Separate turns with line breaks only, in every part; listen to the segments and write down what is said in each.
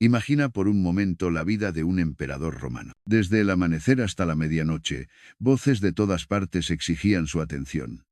Imagina por un momento la vida de un emperador romano. Desde el amanecer hasta la medianoche, voces de todas partes exigían su atención.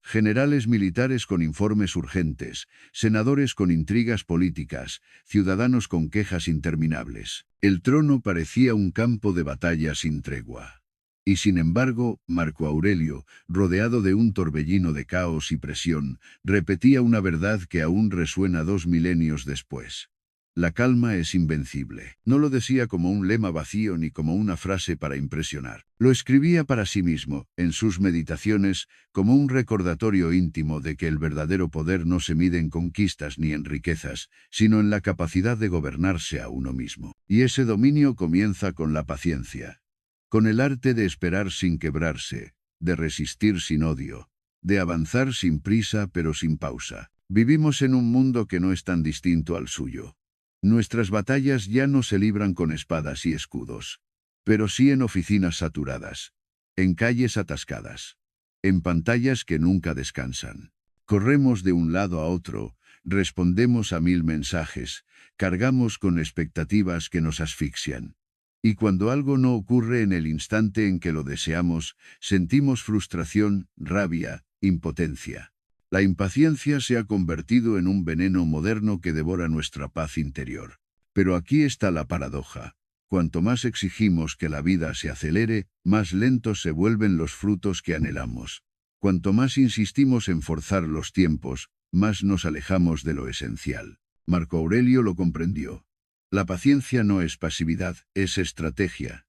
Generales militares con informes urgentes, senadores con intrigas políticas, ciudadanos con quejas interminables. El trono parecía un campo de batalla sin tregua. Y sin embargo, Marco Aurelio, rodeado de un torbellino de caos y presión, repetía una verdad que aún resuena 2 milenios después. La calma es invencible. No lo decía como un lema vacío ni como una frase para impresionar. Lo escribía para sí mismo, en sus meditaciones, como un recordatorio íntimo de que el verdadero poder no se mide en conquistas ni en riquezas, sino en la capacidad de gobernarse a uno mismo. Y ese dominio comienza con la paciencia, con el arte de esperar sin quebrarse, de resistir sin odio, de avanzar sin prisa pero sin pausa. Vivimos en un mundo que no es tan distinto al suyo. Nuestras batallas ya no se libran con espadas y escudos, pero sí en oficinas saturadas, en calles atascadas, en pantallas que nunca descansan. Corremos de un lado a otro, respondemos a 1000 mensajes, cargamos con expectativas que nos asfixian. Y cuando algo no ocurre en el instante en que lo deseamos, sentimos frustración, rabia, impotencia. La impaciencia se ha convertido en un veneno moderno que devora nuestra paz interior. Pero aquí está la paradoja. Cuanto más exigimos que la vida se acelere, más lentos se vuelven los frutos que anhelamos. Cuanto más insistimos en forzar los tiempos, más nos alejamos de lo esencial. Marco Aurelio lo comprendió. La paciencia no es pasividad, es estrategia.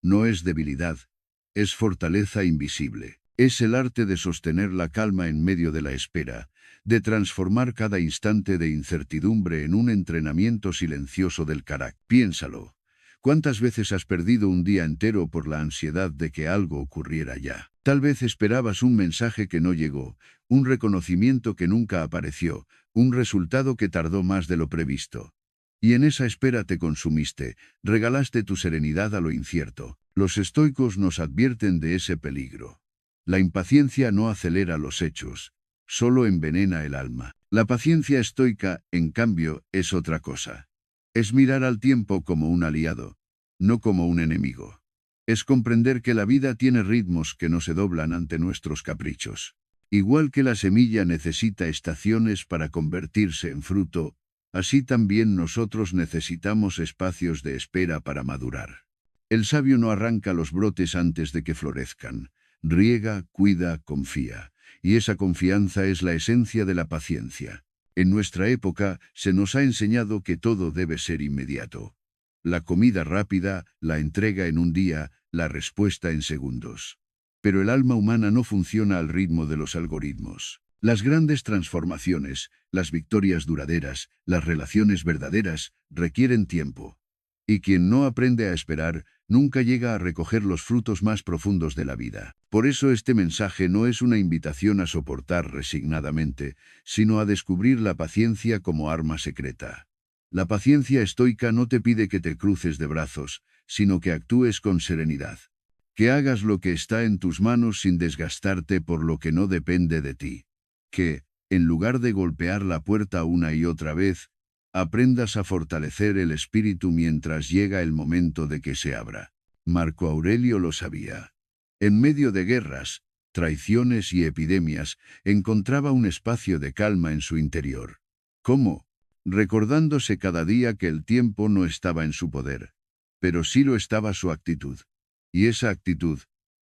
No es debilidad, es fortaleza invisible. Es el arte de sostener la calma en medio de la espera, de transformar cada instante de incertidumbre en un entrenamiento silencioso del carácter. Piénsalo. ¿Cuántas veces has perdido un día entero por la ansiedad de que algo ocurriera ya? Tal vez esperabas un mensaje que no llegó, un reconocimiento que nunca apareció, un resultado que tardó más de lo previsto. Y en esa espera te consumiste, regalaste tu serenidad a lo incierto. Los estoicos nos advierten de ese peligro. La impaciencia no acelera los hechos, solo envenena el alma. La paciencia estoica, en cambio, es otra cosa. Es mirar al tiempo como un aliado, no como un enemigo. Es comprender que la vida tiene ritmos que no se doblan ante nuestros caprichos. Igual que la semilla necesita estaciones para convertirse en fruto, así también nosotros necesitamos espacios de espera para madurar. El sabio no arranca los brotes antes de que florezcan. Riega, cuida, confía. Y esa confianza es la esencia de la paciencia. En nuestra época se nos ha enseñado que todo debe ser inmediato. La comida rápida, la entrega en un día, la respuesta en segundos. Pero el alma humana no funciona al ritmo de los algoritmos. Las grandes transformaciones, las victorias duraderas, las relaciones verdaderas, requieren tiempo. Y quien no aprende a esperar, nunca llega a recoger los frutos más profundos de la vida. Por eso este mensaje no es una invitación a soportar resignadamente, sino a descubrir la paciencia como arma secreta. La paciencia estoica no te pide que te cruces de brazos, sino que actúes con serenidad. Que hagas lo que está en tus manos sin desgastarte por lo que no depende de ti. Que, en lugar de golpear la puerta una y otra vez, aprendas a fortalecer el espíritu mientras llega el momento de que se abra. Marco Aurelio lo sabía. En medio de guerras, traiciones y epidemias, encontraba un espacio de calma en su interior. ¿Cómo? Recordándose cada día que el tiempo no estaba en su poder, pero sí lo estaba su actitud. Y esa actitud,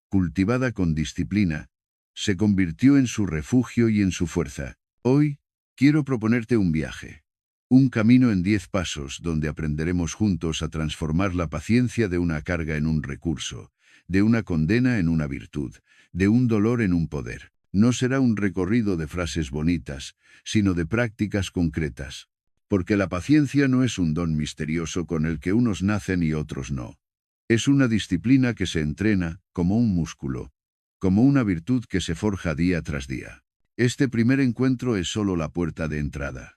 cultivada con disciplina, se convirtió en su refugio y en su fuerza. Hoy, quiero proponerte un viaje. Un camino en 10 pasos donde aprenderemos juntos a transformar la paciencia de una carga en un recurso, de una condena en una virtud, de un dolor en un poder. No será un recorrido de frases bonitas, sino de prácticas concretas. Porque la paciencia no es un don misterioso con el que unos nacen y otros no. Es una disciplina que se entrena, como un músculo, como una virtud que se forja día tras día. Este primer encuentro es solo la puerta de entrada.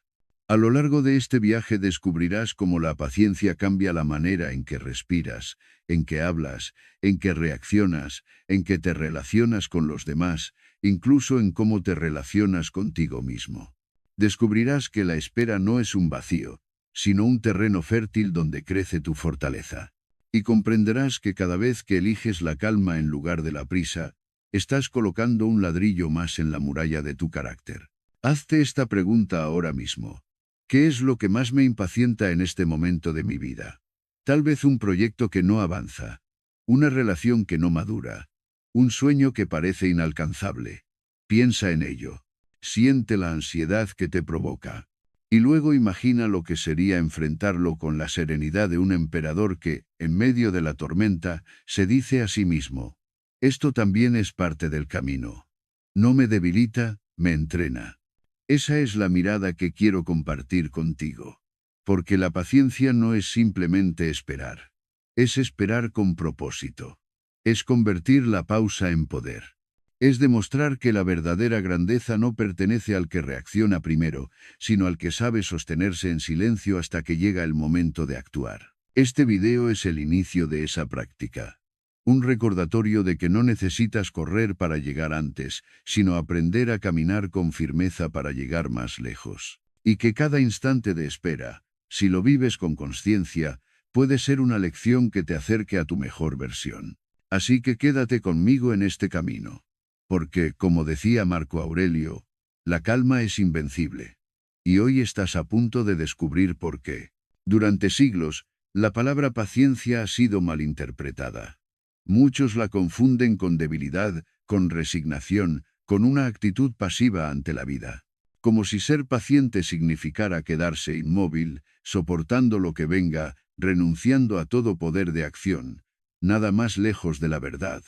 A lo largo de este viaje descubrirás cómo la paciencia cambia la manera en que respiras, en que hablas, en que reaccionas, en que te relacionas con los demás, incluso en cómo te relacionas contigo mismo. Descubrirás que la espera no es un vacío, sino un terreno fértil donde crece tu fortaleza. Y comprenderás que cada vez que eliges la calma en lugar de la prisa, estás colocando un ladrillo más en la muralla de tu carácter. Hazte esta pregunta ahora mismo. ¿Qué es lo que más me impacienta en este momento de mi vida? Tal vez un proyecto que no avanza, una relación que no madura, un sueño que parece inalcanzable. Piensa en ello. Siente la ansiedad que te provoca. Y luego imagina lo que sería enfrentarlo con la serenidad de un emperador que, en medio de la tormenta, se dice a sí mismo: esto también es parte del camino. No me debilita, me entrena. Esa es la mirada que quiero compartir contigo. Porque la paciencia no es simplemente esperar. Es esperar con propósito. Es convertir la pausa en poder. Es demostrar que la verdadera grandeza no pertenece al que reacciona primero, sino al que sabe sostenerse en silencio hasta que llega el momento de actuar. Este video es el inicio de esa práctica. Un recordatorio de que no necesitas correr para llegar antes, sino aprender a caminar con firmeza para llegar más lejos. Y que cada instante de espera, si lo vives con conciencia, puede ser una lección que te acerque a tu mejor versión. Así que quédate conmigo en este camino. Porque, como decía Marco Aurelio, la calma es invencible. Y hoy estás a punto de descubrir por qué. Durante siglos, la palabra paciencia ha sido malinterpretada. Muchos la confunden con debilidad, con resignación, con una actitud pasiva ante la vida. Como si ser paciente significara quedarse inmóvil, soportando lo que venga, renunciando a todo poder de acción. Nada más lejos de la verdad.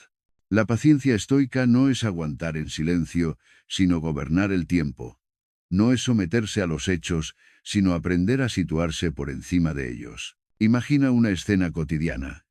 La paciencia estoica no es aguantar en silencio, sino gobernar el tiempo. No es someterse a los hechos, sino aprender a situarse por encima de ellos. Imagina una escena cotidiana.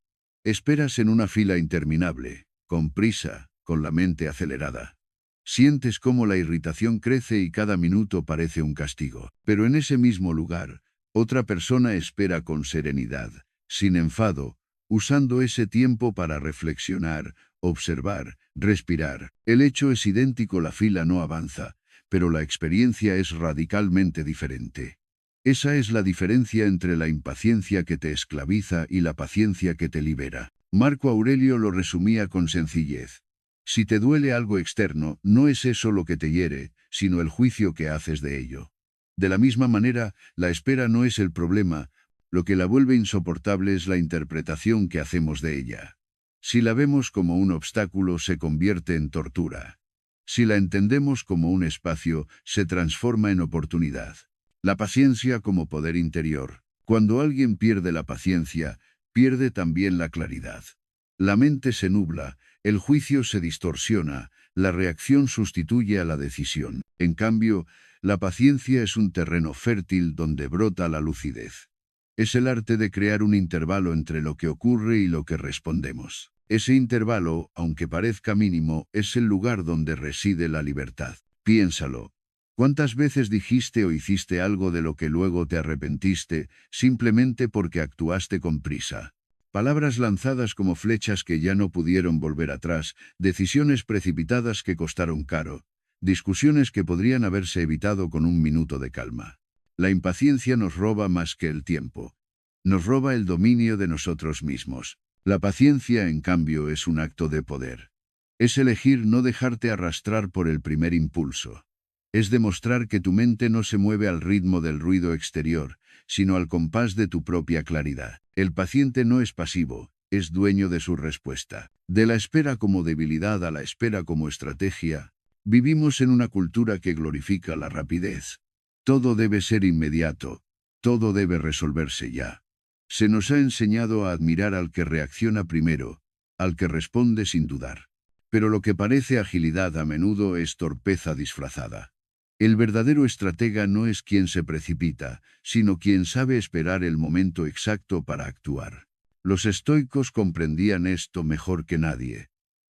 Esperas en una fila interminable, con prisa, con la mente acelerada. Sientes cómo la irritación crece y cada minuto parece un castigo. Pero en ese mismo lugar, otra persona espera con serenidad, sin enfado, usando ese tiempo para reflexionar, observar, respirar. El hecho es idéntico, la fila no avanza, pero la experiencia es radicalmente diferente. Esa es la diferencia entre la impaciencia que te esclaviza y la paciencia que te libera. Marco Aurelio lo resumía con sencillez. Si te duele algo externo, no es eso lo que te hiere, sino el juicio que haces de ello. De la misma manera, la espera no es el problema, lo que la vuelve insoportable es la interpretación que hacemos de ella. Si la vemos como un obstáculo, se convierte en tortura. Si la entendemos como un espacio, se transforma en oportunidad. La paciencia como poder interior. Cuando alguien pierde la paciencia, pierde también la claridad. La mente se nubla, el juicio se distorsiona, la reacción sustituye a la decisión. En cambio, la paciencia es un terreno fértil donde brota la lucidez. Es el arte de crear un intervalo entre lo que ocurre y lo que respondemos. Ese intervalo, aunque parezca mínimo, es el lugar donde reside la libertad. Piénsalo. ¿Cuántas veces dijiste o hiciste algo de lo que luego te arrepentiste, simplemente porque actuaste con prisa? Palabras lanzadas como flechas que ya no pudieron volver atrás, decisiones precipitadas que costaron caro, discusiones que podrían haberse evitado con un minuto de calma. La impaciencia nos roba más que el tiempo. Nos roba el dominio de nosotros mismos. La paciencia, en cambio, es un acto de poder. Es elegir no dejarte arrastrar por el primer impulso. Es demostrar que tu mente no se mueve al ritmo del ruido exterior, sino al compás de tu propia claridad. El paciente no es pasivo, es dueño de su respuesta. De la espera como debilidad a la espera como estrategia, vivimos en una cultura que glorifica la rapidez. Todo debe ser inmediato, todo debe resolverse ya. Se nos ha enseñado a admirar al que reacciona primero, al que responde sin dudar. Pero lo que parece agilidad a menudo es torpeza disfrazada. El verdadero estratega no es quien se precipita, sino quien sabe esperar el momento exacto para actuar. Los estoicos comprendían esto mejor que nadie.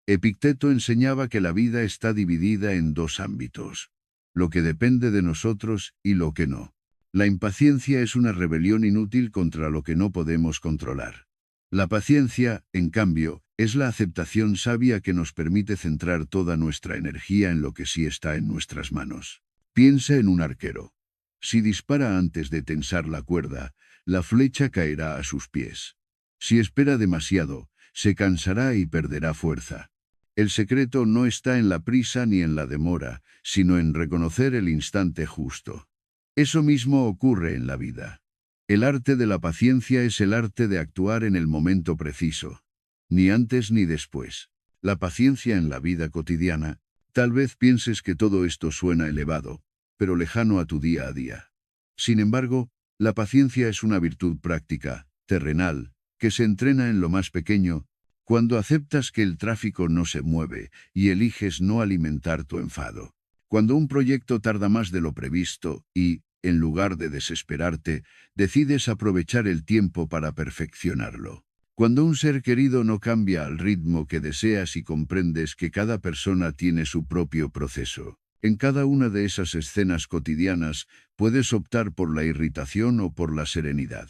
Epicteto enseñaba que la vida está dividida en dos ámbitos: lo que depende de nosotros y lo que no. La impaciencia es una rebelión inútil contra lo que no podemos controlar. La paciencia, en cambio, es la aceptación sabia que nos permite centrar toda nuestra energía en lo que sí está en nuestras manos. Piensa en un arquero. Si dispara antes de tensar la cuerda, la flecha caerá a sus pies. Si espera demasiado, se cansará y perderá fuerza. El secreto no está en la prisa ni en la demora, sino en reconocer el instante justo. Eso mismo ocurre en la vida. El arte de la paciencia es el arte de actuar en el momento preciso. Ni antes ni después. La paciencia en la vida cotidiana. Tal vez pienses que todo esto suena elevado, pero lejano a tu día a día. Sin embargo, la paciencia es una virtud práctica, terrenal, que se entrena en lo más pequeño, cuando aceptas que el tráfico no se mueve y eliges no alimentar tu enfado. Cuando un proyecto tarda más de lo previsto y, en lugar de desesperarte, decides aprovechar el tiempo para perfeccionarlo. Cuando un ser querido no cambia al ritmo que deseas y comprendes que cada persona tiene su propio proceso. En cada una de esas escenas cotidianas puedes optar por la irritación o por la serenidad.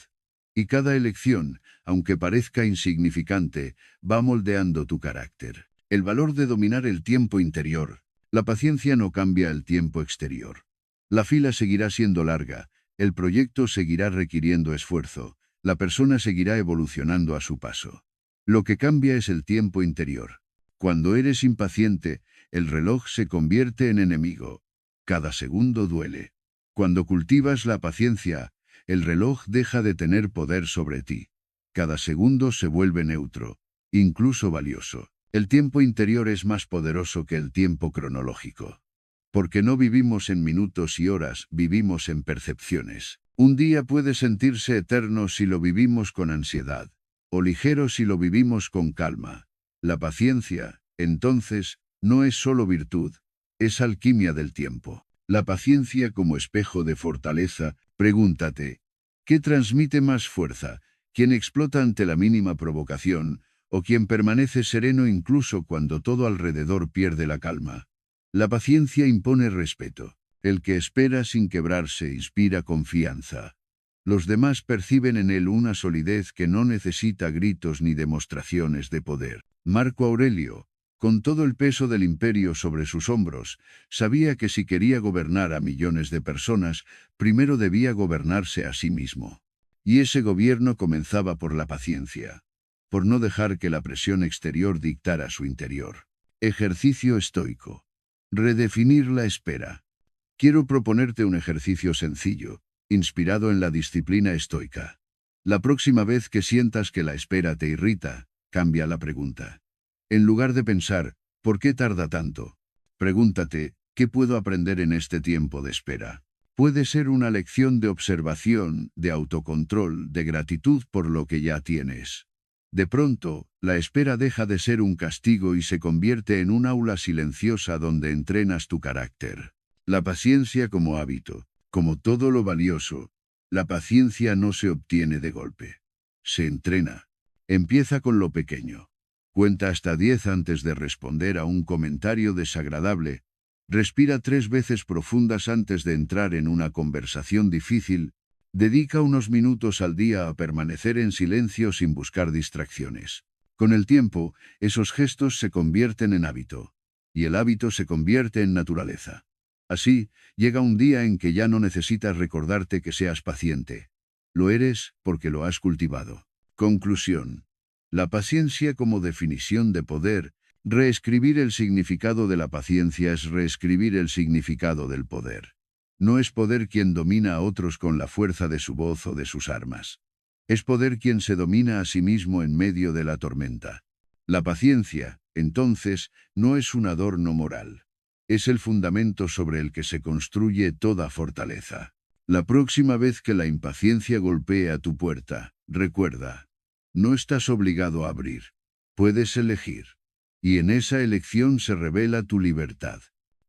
Y cada elección, aunque parezca insignificante, va moldeando tu carácter. El valor de dominar el tiempo interior. La paciencia no cambia el tiempo exterior. La fila seguirá siendo larga, el proyecto seguirá requiriendo esfuerzo, la persona seguirá evolucionando a su paso. Lo que cambia es el tiempo interior. Cuando eres impaciente, el reloj se convierte en enemigo. Cada segundo duele. Cuando cultivas la paciencia, el reloj deja de tener poder sobre ti. Cada segundo se vuelve neutro, incluso valioso. El tiempo interior es más poderoso que el tiempo cronológico. Porque no vivimos en minutos y horas, vivimos en percepciones. Un día puede sentirse eterno si lo vivimos con ansiedad, o ligero si lo vivimos con calma. La paciencia, entonces, no es solo virtud, es alquimia del tiempo. La paciencia como espejo de fortaleza. Pregúntate, ¿qué transmite más fuerza? ¿Quién explota ante la mínima provocación, o quien permanece sereno incluso cuando todo alrededor pierde la calma? La paciencia impone respeto. El que espera sin quebrarse inspira confianza. Los demás perciben en él una solidez que no necesita gritos ni demostraciones de poder. Marco Aurelio, con todo el peso del imperio sobre sus hombros, sabía que si quería gobernar a millones de personas, primero debía gobernarse a sí mismo. Y ese gobierno comenzaba por la paciencia, por no dejar que la presión exterior dictara su interior. Ejercicio estoico. Redefinir la espera. Quiero proponerte un ejercicio sencillo, inspirado en la disciplina estoica. La próxima vez que sientas que la espera te irrita, cambia la pregunta. En lugar de pensar, ¿por qué tarda tanto? Pregúntate, ¿qué puedo aprender en este tiempo de espera? Puede ser una lección de observación, de autocontrol, de gratitud por lo que ya tienes. De pronto, la espera deja de ser un castigo y se convierte en un aula silenciosa donde entrenas tu carácter. La paciencia como hábito. Como todo lo valioso, la paciencia no se obtiene de golpe. Se entrena. Empieza con lo pequeño. Cuenta hasta 10 antes de responder a un comentario desagradable. Respira 3 veces profundas antes de entrar en una conversación difícil. Dedica unos minutos al día a permanecer en silencio sin buscar distracciones. Con el tiempo, esos gestos se convierten en hábito. Y el hábito se convierte en naturaleza. Así, llega un día en que ya no necesitas recordarte que seas paciente. Lo eres porque lo has cultivado. Conclusión. La paciencia como definición de poder. Reescribir el significado de la paciencia es reescribir el significado del poder. No es poder quien domina a otros con la fuerza de su voz o de sus armas. Es poder quien se domina a sí mismo en medio de la tormenta. La paciencia, entonces, no es un adorno moral. Es el fundamento sobre el que se construye toda fortaleza. La próxima vez que la impaciencia golpee a tu puerta, recuerda, no estás obligado a abrir. Puedes elegir. Y en esa elección se revela tu libertad.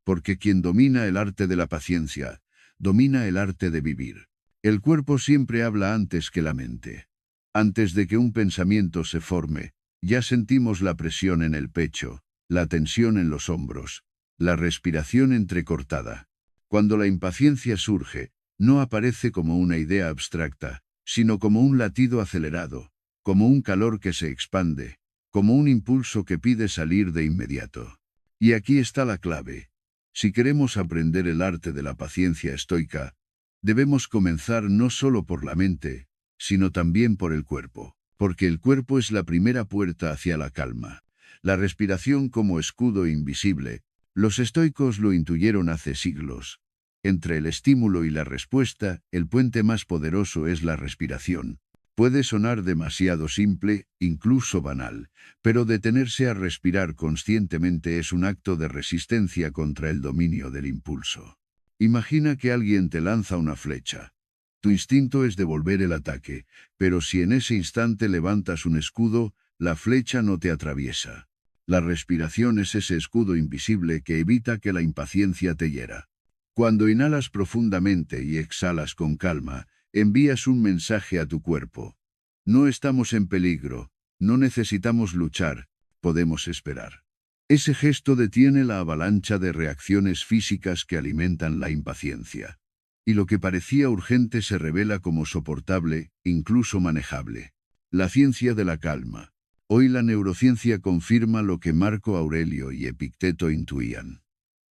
Porque quien domina el arte de la paciencia, domina el arte de vivir. El cuerpo siempre habla antes que la mente. Antes de que un pensamiento se forme, ya sentimos la presión en el pecho, la tensión en los hombros, la respiración entrecortada. Cuando la impaciencia surge, no aparece como una idea abstracta, sino como un latido acelerado, como un calor que se expande, como un impulso que pide salir de inmediato. Y aquí está la clave. Si queremos aprender el arte de la paciencia estoica, Debemos comenzar no solo por la mente, sino también por el cuerpo, porque el cuerpo es la primera puerta hacia la calma. La respiración como escudo invisible. Los estoicos lo intuyeron hace siglos. Entre el estímulo y la respuesta, el puente más poderoso es la respiración. Puede sonar demasiado simple, incluso banal, pero detenerse a respirar conscientemente es un acto de resistencia contra el dominio del impulso. Imagina que alguien te lanza una flecha. Tu instinto es devolver el ataque, pero si en ese instante levantas un escudo, la flecha no te atraviesa. La respiración es ese escudo invisible que evita que la impaciencia te hiera. Cuando inhalas profundamente y exhalas con calma, envías un mensaje a tu cuerpo. No estamos en peligro, no necesitamos luchar, podemos esperar. Ese gesto detiene la avalancha de reacciones físicas que alimentan la impaciencia. Y lo que parecía urgente se revela como soportable, incluso manejable. La ciencia de la calma. Hoy la neurociencia confirma lo que Marco Aurelio y Epicteto intuían.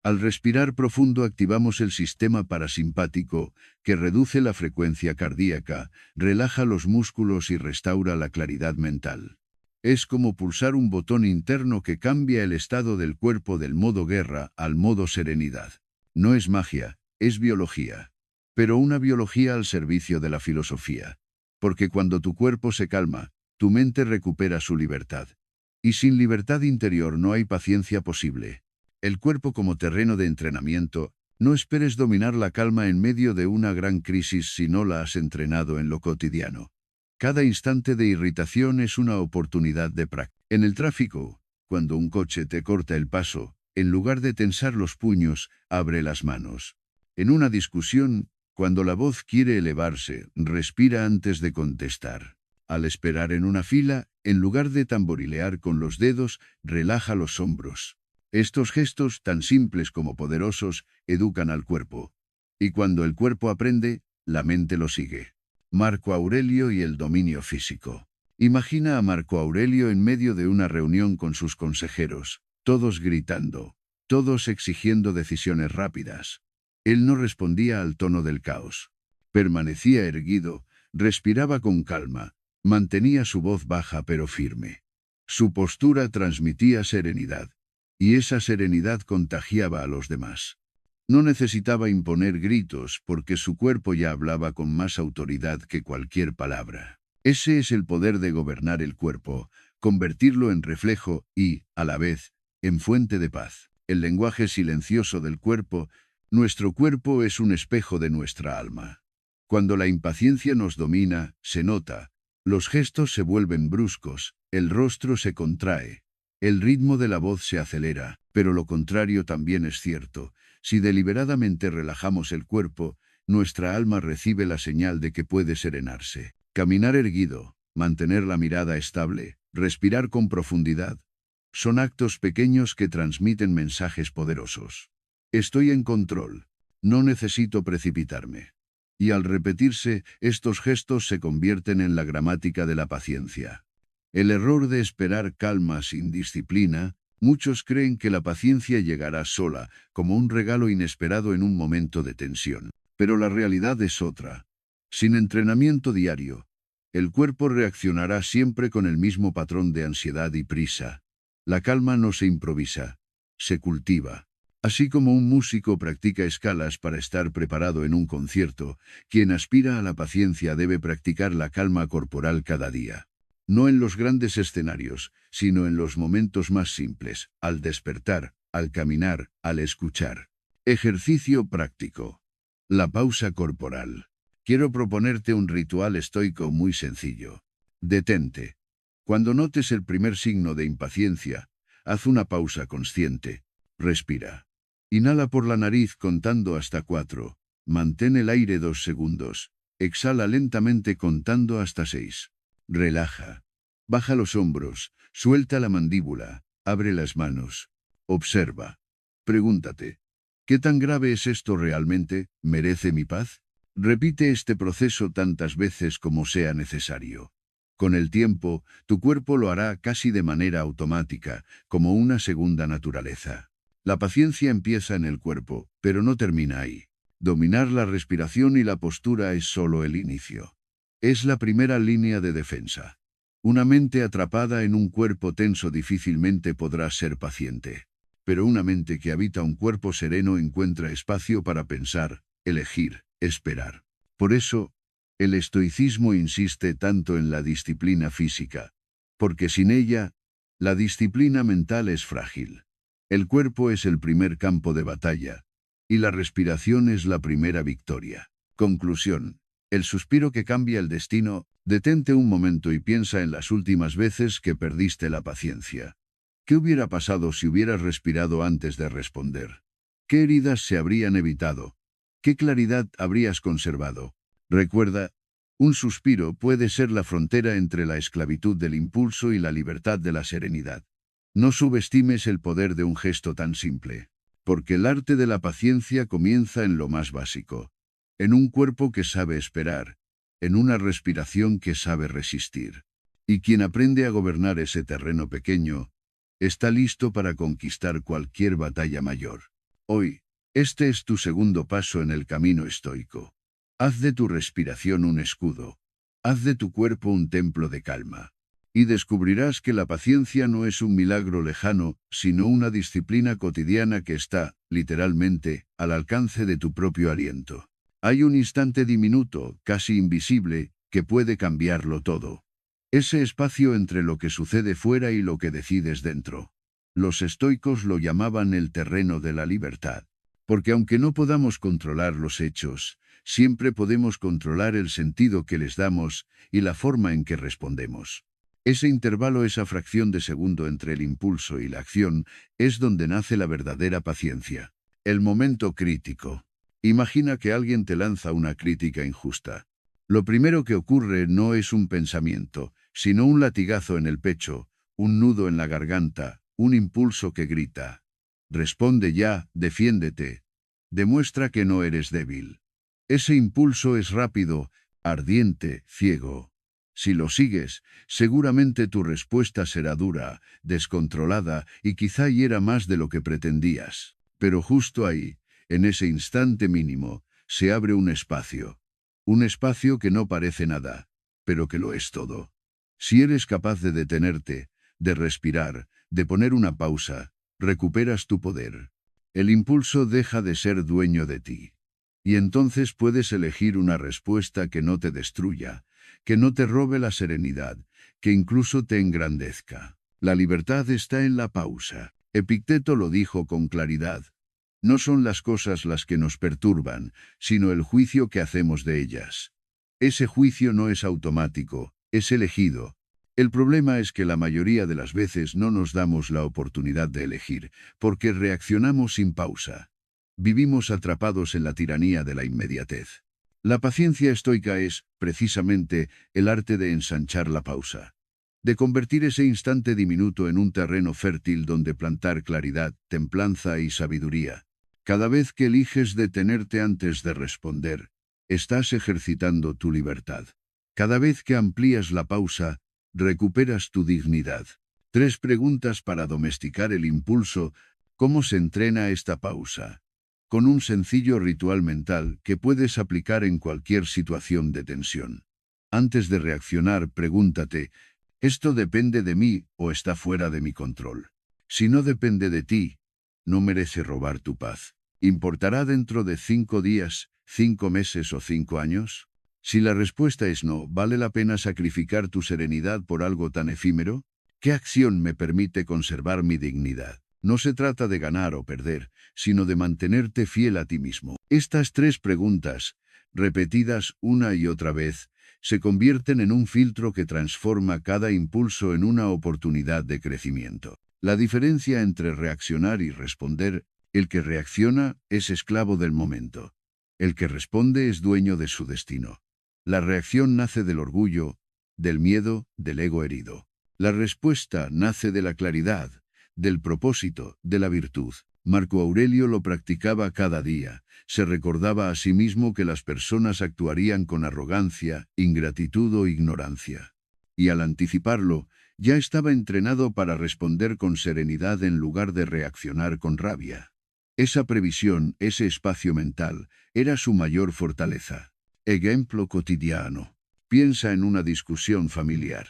Al respirar profundo activamos el sistema parasimpático, que reduce la frecuencia cardíaca, relaja los músculos y restaura la claridad mental. Es como pulsar un botón interno que cambia el estado del cuerpo del modo guerra al modo serenidad. No es magia, es biología. Pero una biología al servicio de la filosofía. Porque cuando tu cuerpo se calma, tu mente recupera su libertad. Y sin libertad interior no hay paciencia posible. El cuerpo como terreno de entrenamiento. No esperes dominar la calma en medio de una gran crisis si no la has entrenado en lo cotidiano. Cada instante de irritación es una oportunidad de práctica. En el tráfico, cuando un coche te corta el paso, en lugar de tensar los puños, abre las manos. En una discusión, cuando la voz quiere elevarse, respira antes de contestar. Al esperar en una fila, en lugar de tamborilear con los dedos, relaja los hombros. Estos gestos, tan simples como poderosos, educan al cuerpo. Y cuando el cuerpo aprende, la mente lo sigue. Marco Aurelio y el dominio físico. Imagina a Marco Aurelio en medio de una reunión con sus consejeros, todos gritando, todos exigiendo decisiones rápidas. Él no respondía al tono del caos. Permanecía erguido, respiraba con calma, mantenía su voz baja pero firme. Su postura transmitía serenidad. Y esa serenidad contagiaba a los demás. No necesitaba imponer gritos porque su cuerpo ya hablaba con más autoridad que cualquier palabra. Ese es el poder de gobernar el cuerpo, convertirlo en reflejo y, a la vez, en fuente de paz. El lenguaje silencioso del cuerpo. Nuestro cuerpo es un espejo de nuestra alma. Cuando la impaciencia nos domina, se nota. Los gestos se vuelven bruscos, el rostro se contrae. El ritmo de la voz se acelera, pero lo contrario también es cierto. Si deliberadamente relajamos el cuerpo, nuestra alma recibe la señal de que puede serenarse. Caminar erguido, mantener la mirada estable, respirar con profundidad. Son actos pequeños que transmiten mensajes poderosos. Estoy en control. No necesito precipitarme. Y al repetirse, estos gestos se convierten en la gramática de la paciencia. El error de esperar calma sin disciplina. Muchos creen que la paciencia llegará sola, como un regalo inesperado en un momento de tensión. Pero la realidad es otra. Sin entrenamiento diario, el cuerpo reaccionará siempre con el mismo patrón de ansiedad y prisa. La calma no se improvisa, se cultiva. Así como un músico practica escalas para estar preparado en un concierto, quien aspira a la paciencia debe practicar la calma corporal cada día. No en los grandes escenarios, sino en los momentos más simples, al despertar, al caminar, al escuchar. Ejercicio práctico. La pausa corporal. Quiero proponerte un ritual estoico muy sencillo. Detente. Cuando notes el primer signo de impaciencia, haz una pausa consciente. Respira. Inhala por la nariz contando hasta 4. Mantén el aire 2 segundos. Exhala lentamente contando hasta 6. Relaja. Baja los hombros, suelta la mandíbula, abre las manos. Observa. Pregúntate, ¿qué tan grave es esto realmente? ¿Merece mi paz? Repite este proceso tantas veces como sea necesario. Con el tiempo, tu cuerpo lo hará casi de manera automática, como una segunda naturaleza. La paciencia empieza en el cuerpo, pero no termina ahí. Dominar la respiración y la postura es solo el inicio. Es la primera línea de defensa. Una mente atrapada en un cuerpo tenso difícilmente podrá ser paciente. Pero una mente que habita un cuerpo sereno encuentra espacio para pensar, elegir, esperar. Por eso, el estoicismo insiste tanto en la disciplina física, porque sin ella, la disciplina mental es frágil. El cuerpo es el primer campo de batalla, y la respiración es la primera victoria. Conclusión. El suspiro que cambia el destino. Detente un momento y piensa en las últimas veces que perdiste la paciencia. ¿Qué hubiera pasado si hubieras respirado antes de responder? ¿Qué heridas se habrían evitado? ¿Qué claridad habrías conservado? Recuerda, un suspiro puede ser la frontera entre la esclavitud del impulso y la libertad de la serenidad. No subestimes el poder de un gesto tan simple, porque el arte de la paciencia comienza en lo más básico, en un cuerpo que sabe esperar, en una respiración que sabe resistir. Y quien aprende a gobernar ese terreno pequeño, está listo para conquistar cualquier batalla mayor. Hoy, este es tu segundo paso en el camino estoico. Haz de tu respiración un escudo. Haz de tu cuerpo un templo de calma. Y descubrirás que la paciencia no es un milagro lejano, sino una disciplina cotidiana que está, literalmente, al alcance de tu propio aliento. Hay un instante diminuto, casi invisible, que puede cambiarlo todo. Ese espacio entre lo que sucede fuera y lo que decides dentro. Los estoicos lo llamaban el terreno de la libertad. Porque aunque no podamos controlar los hechos, siempre podemos controlar el sentido que les damos y la forma en que respondemos. Ese intervalo, esa fracción de segundo entre el impulso y la acción, es donde nace la verdadera paciencia. El momento crítico. Imagina que alguien te lanza una crítica injusta. Lo primero que ocurre no es un pensamiento, sino un latigazo en el pecho, un nudo en la garganta, un impulso que grita. Responde ya, defiéndete. Demuestra que no eres débil. Ese impulso es rápido, ardiente, ciego. Si lo sigues, seguramente tu respuesta será dura, descontrolada y quizá hiera más de lo que pretendías. Pero justo ahí, en ese instante mínimo, se abre un espacio. Un espacio que no parece nada, pero que lo es todo. Si eres capaz de detenerte, de respirar, de poner una pausa, recuperas tu poder. El impulso deja de ser dueño de ti. Y entonces puedes elegir una respuesta que no te destruya, que no te robe la serenidad, que incluso te engrandezca. La libertad está en la pausa. Epicteto lo dijo con claridad. No son las cosas las que nos perturban, sino el juicio que hacemos de ellas. Ese juicio no es automático, es elegido. El problema es que la mayoría de las veces no nos damos la oportunidad de elegir, porque reaccionamos sin pausa. Vivimos atrapados en la tiranía de la inmediatez. La paciencia estoica es, precisamente, el arte de ensanchar la pausa. De convertir ese instante diminuto en un terreno fértil donde plantar claridad, templanza y sabiduría. Cada vez que eliges detenerte antes de responder, estás ejercitando tu libertad. Cada vez que amplías la pausa, recuperas tu dignidad. 3 preguntas para domesticar el impulso. ¿Cómo se entrena esta pausa? Con un sencillo ritual mental que puedes aplicar en cualquier situación de tensión. Antes de reaccionar, pregúntate, ¿esto depende de mí o está fuera de mi control? Si no depende de ti, no merece robar tu paz. ¿Importará dentro de 5 días, 5 meses o 5 años? Si la respuesta es no, ¿vale la pena sacrificar tu serenidad por algo tan efímero? ¿Qué acción me permite conservar mi dignidad? No se trata de ganar o perder, sino de mantenerte fiel a ti mismo. Estas 3 preguntas, repetidas una y otra vez, se convierten en un filtro que transforma cada impulso en una oportunidad de crecimiento. La diferencia entre reaccionar y responder: el que reacciona es esclavo del momento. El que responde es dueño de su destino. La reacción nace del orgullo, del miedo, del ego herido. La respuesta nace de la claridad, del propósito, de la virtud. Marco Aurelio lo practicaba cada día. Se recordaba a sí mismo que las personas actuarían con arrogancia, ingratitud o ignorancia. Y al anticiparlo, ya estaba entrenado para responder con serenidad en lugar de reaccionar con rabia. Esa previsión, ese espacio mental, era su mayor fortaleza. Ejemplo cotidiano. Piensa en una discusión familiar.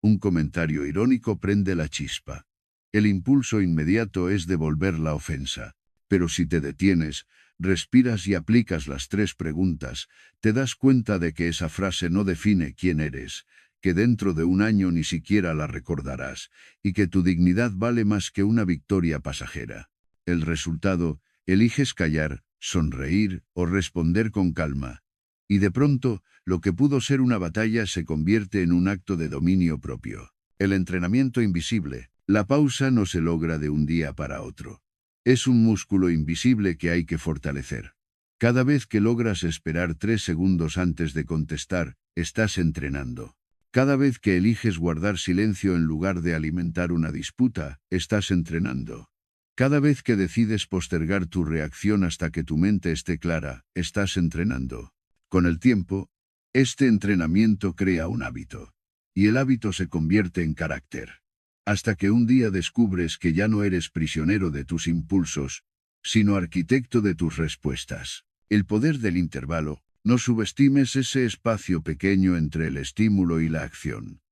Un comentario irónico prende la chispa. El impulso inmediato es devolver la ofensa. Pero si te detienes, respiras y aplicas las 3 preguntas, te das cuenta de que esa frase no define quién eres, que dentro de un año ni siquiera la recordarás, y que tu dignidad vale más que una victoria pasajera. El resultado, eliges callar, sonreír o responder con calma. Y de pronto, lo que pudo ser una batalla se convierte en un acto de dominio propio. El entrenamiento invisible. La pausa no se logra de un día para otro. Es un músculo invisible que hay que fortalecer. Cada vez que logras esperar 3 segundos antes de contestar, estás entrenando. Cada vez que eliges guardar silencio en lugar de alimentar una disputa, estás entrenando. Cada vez que decides postergar tu reacción hasta que tu mente esté clara, estás entrenando. Con el tiempo, este entrenamiento crea un hábito. Y el hábito se convierte en carácter. Hasta que un día descubres que ya no eres prisionero de tus impulsos, sino arquitecto de tus respuestas. El poder del intervalo. No subestimes ese espacio pequeño entre el estímulo y la acción.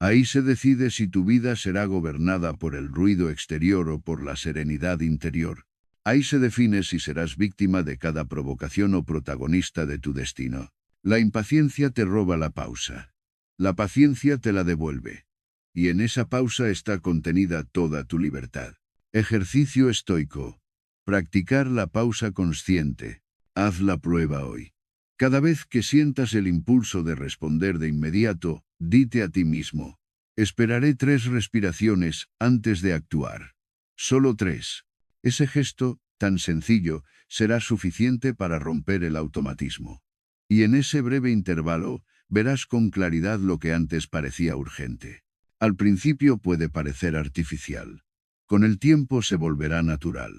Ahí se decide si tu vida será gobernada por el ruido exterior o por la serenidad interior. Ahí se define si serás víctima de cada provocación o protagonista de tu destino. La impaciencia te roba la pausa. La paciencia te la devuelve. Y en esa pausa está contenida toda tu libertad. Ejercicio estoico. Practicar la pausa consciente. Haz la prueba hoy. Cada vez que sientas el impulso de responder de inmediato, dite a ti mismo: esperaré 3 respiraciones antes de actuar. Solo 3. Ese gesto, tan sencillo, será suficiente para romper el automatismo. Y en ese breve intervalo, verás con claridad lo que antes parecía urgente. Al principio puede parecer artificial. Con el tiempo se volverá natural.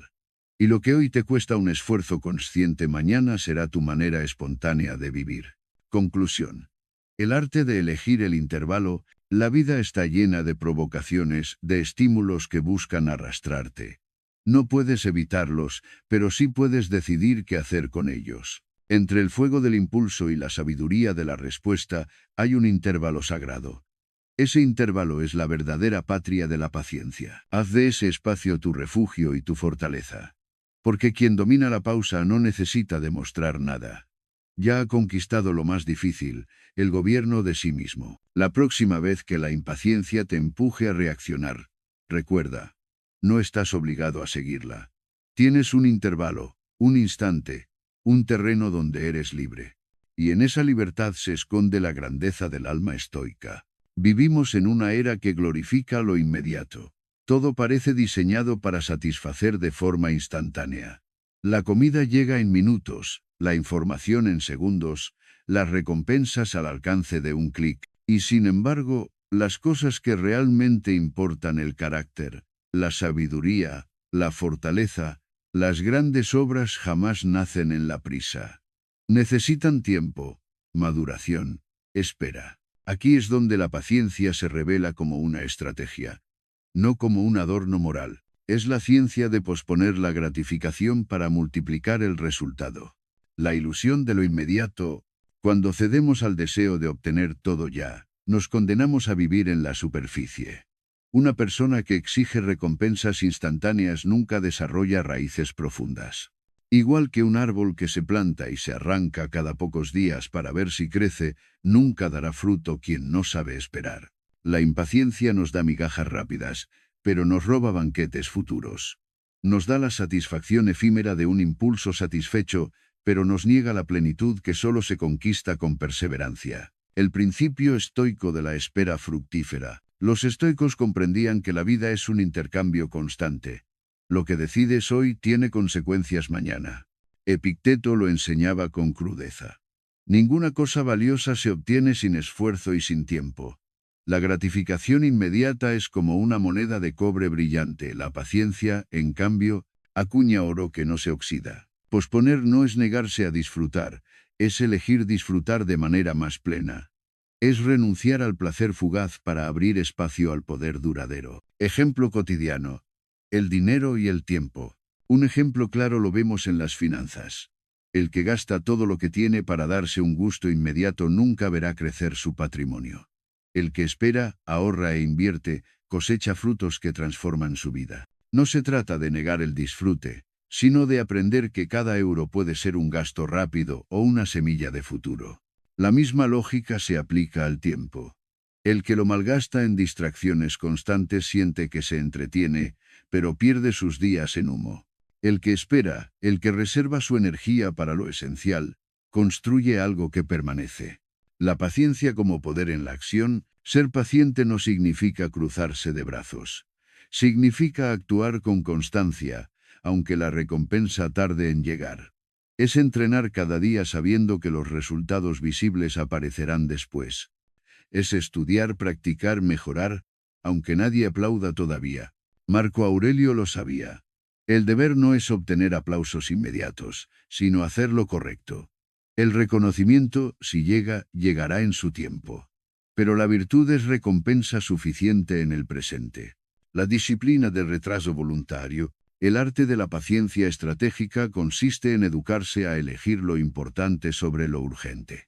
Y lo que hoy te cuesta un esfuerzo consciente, mañana será tu manera espontánea de vivir. Conclusión. El arte de elegir el intervalo. La vida está llena de provocaciones, de estímulos que buscan arrastrarte. No puedes evitarlos, pero sí puedes decidir qué hacer con ellos. Entre el fuego del impulso y la sabiduría de la respuesta, hay un intervalo sagrado. Ese intervalo es la verdadera patria de la paciencia. Haz de ese espacio tu refugio y tu fortaleza. Porque quien domina la pausa no necesita demostrar nada. Ya ha conquistado lo más difícil, el gobierno de sí mismo. La próxima vez que la impaciencia te empuje a reaccionar, recuerda, no estás obligado a seguirla. Tienes un intervalo, un instante, un terreno donde eres libre. Y en esa libertad se esconde la grandeza del alma estoica. Vivimos en una era que glorifica lo inmediato. Todo parece diseñado para satisfacer de forma instantánea. La comida llega en minutos, la información en segundos, las recompensas al alcance de un clic. Y sin embargo, las cosas que realmente importan, el carácter, la sabiduría, la fortaleza, las grandes obras, jamás nacen en la prisa. Necesitan tiempo, maduración, espera. Aquí es donde la paciencia se revela como una estrategia, no como un adorno moral. Es la ciencia de posponer la gratificación para multiplicar el resultado. La ilusión de lo inmediato. Cuando cedemos al deseo de obtener todo ya, nos condenamos a vivir en la superficie. Una persona que exige recompensas instantáneas nunca desarrolla raíces profundas. Igual que un árbol que se planta y se arranca cada pocos días para ver si crece, nunca dará fruto quien no sabe esperar. La impaciencia nos da migajas rápidas, pero nos roba banquetes futuros. Nos da la satisfacción efímera de un impulso satisfecho, pero nos niega la plenitud que solo se conquista con perseverancia. El principio estoico de la espera fructífera. Los estoicos comprendían que la vida es un intercambio constante. Lo que decides hoy tiene consecuencias mañana. Epicteto lo enseñaba con crudeza. Ninguna cosa valiosa se obtiene sin esfuerzo y sin tiempo. La gratificación inmediata es como una moneda de cobre brillante. La paciencia, en cambio, acuña oro que no se oxida. Posponer no es negarse a disfrutar, es elegir disfrutar de manera más plena. Es renunciar al placer fugaz para abrir espacio al poder duradero. Ejemplo cotidiano. El dinero y el tiempo. Un ejemplo claro lo vemos en las finanzas. El que gasta todo lo que tiene para darse un gusto inmediato nunca verá crecer su patrimonio. El que espera, ahorra e invierte, cosecha frutos que transforman su vida. No se trata de negar el disfrute, sino de aprender que cada euro puede ser un gasto rápido o una semilla de futuro. La misma lógica se aplica al tiempo. El que lo malgasta en distracciones constantes siente que se entretiene, pero pierde sus días en humo. El que espera, el que reserva su energía para lo esencial, construye algo que permanece. La paciencia como poder en la acción, ser paciente no significa cruzarse de brazos. Significa actuar con constancia, aunque la recompensa tarde en llegar. Es entrenar cada día sabiendo que los resultados visibles aparecerán después. Es estudiar, practicar, mejorar, aunque nadie aplauda todavía. Marco Aurelio lo sabía. El deber no es obtener aplausos inmediatos, sino hacer lo correcto. El reconocimiento, si llega, llegará en su tiempo. Pero la virtud es recompensa suficiente en el presente. La disciplina del retraso voluntario, el arte de la paciencia estratégica consiste en educarse a elegir lo importante sobre lo urgente.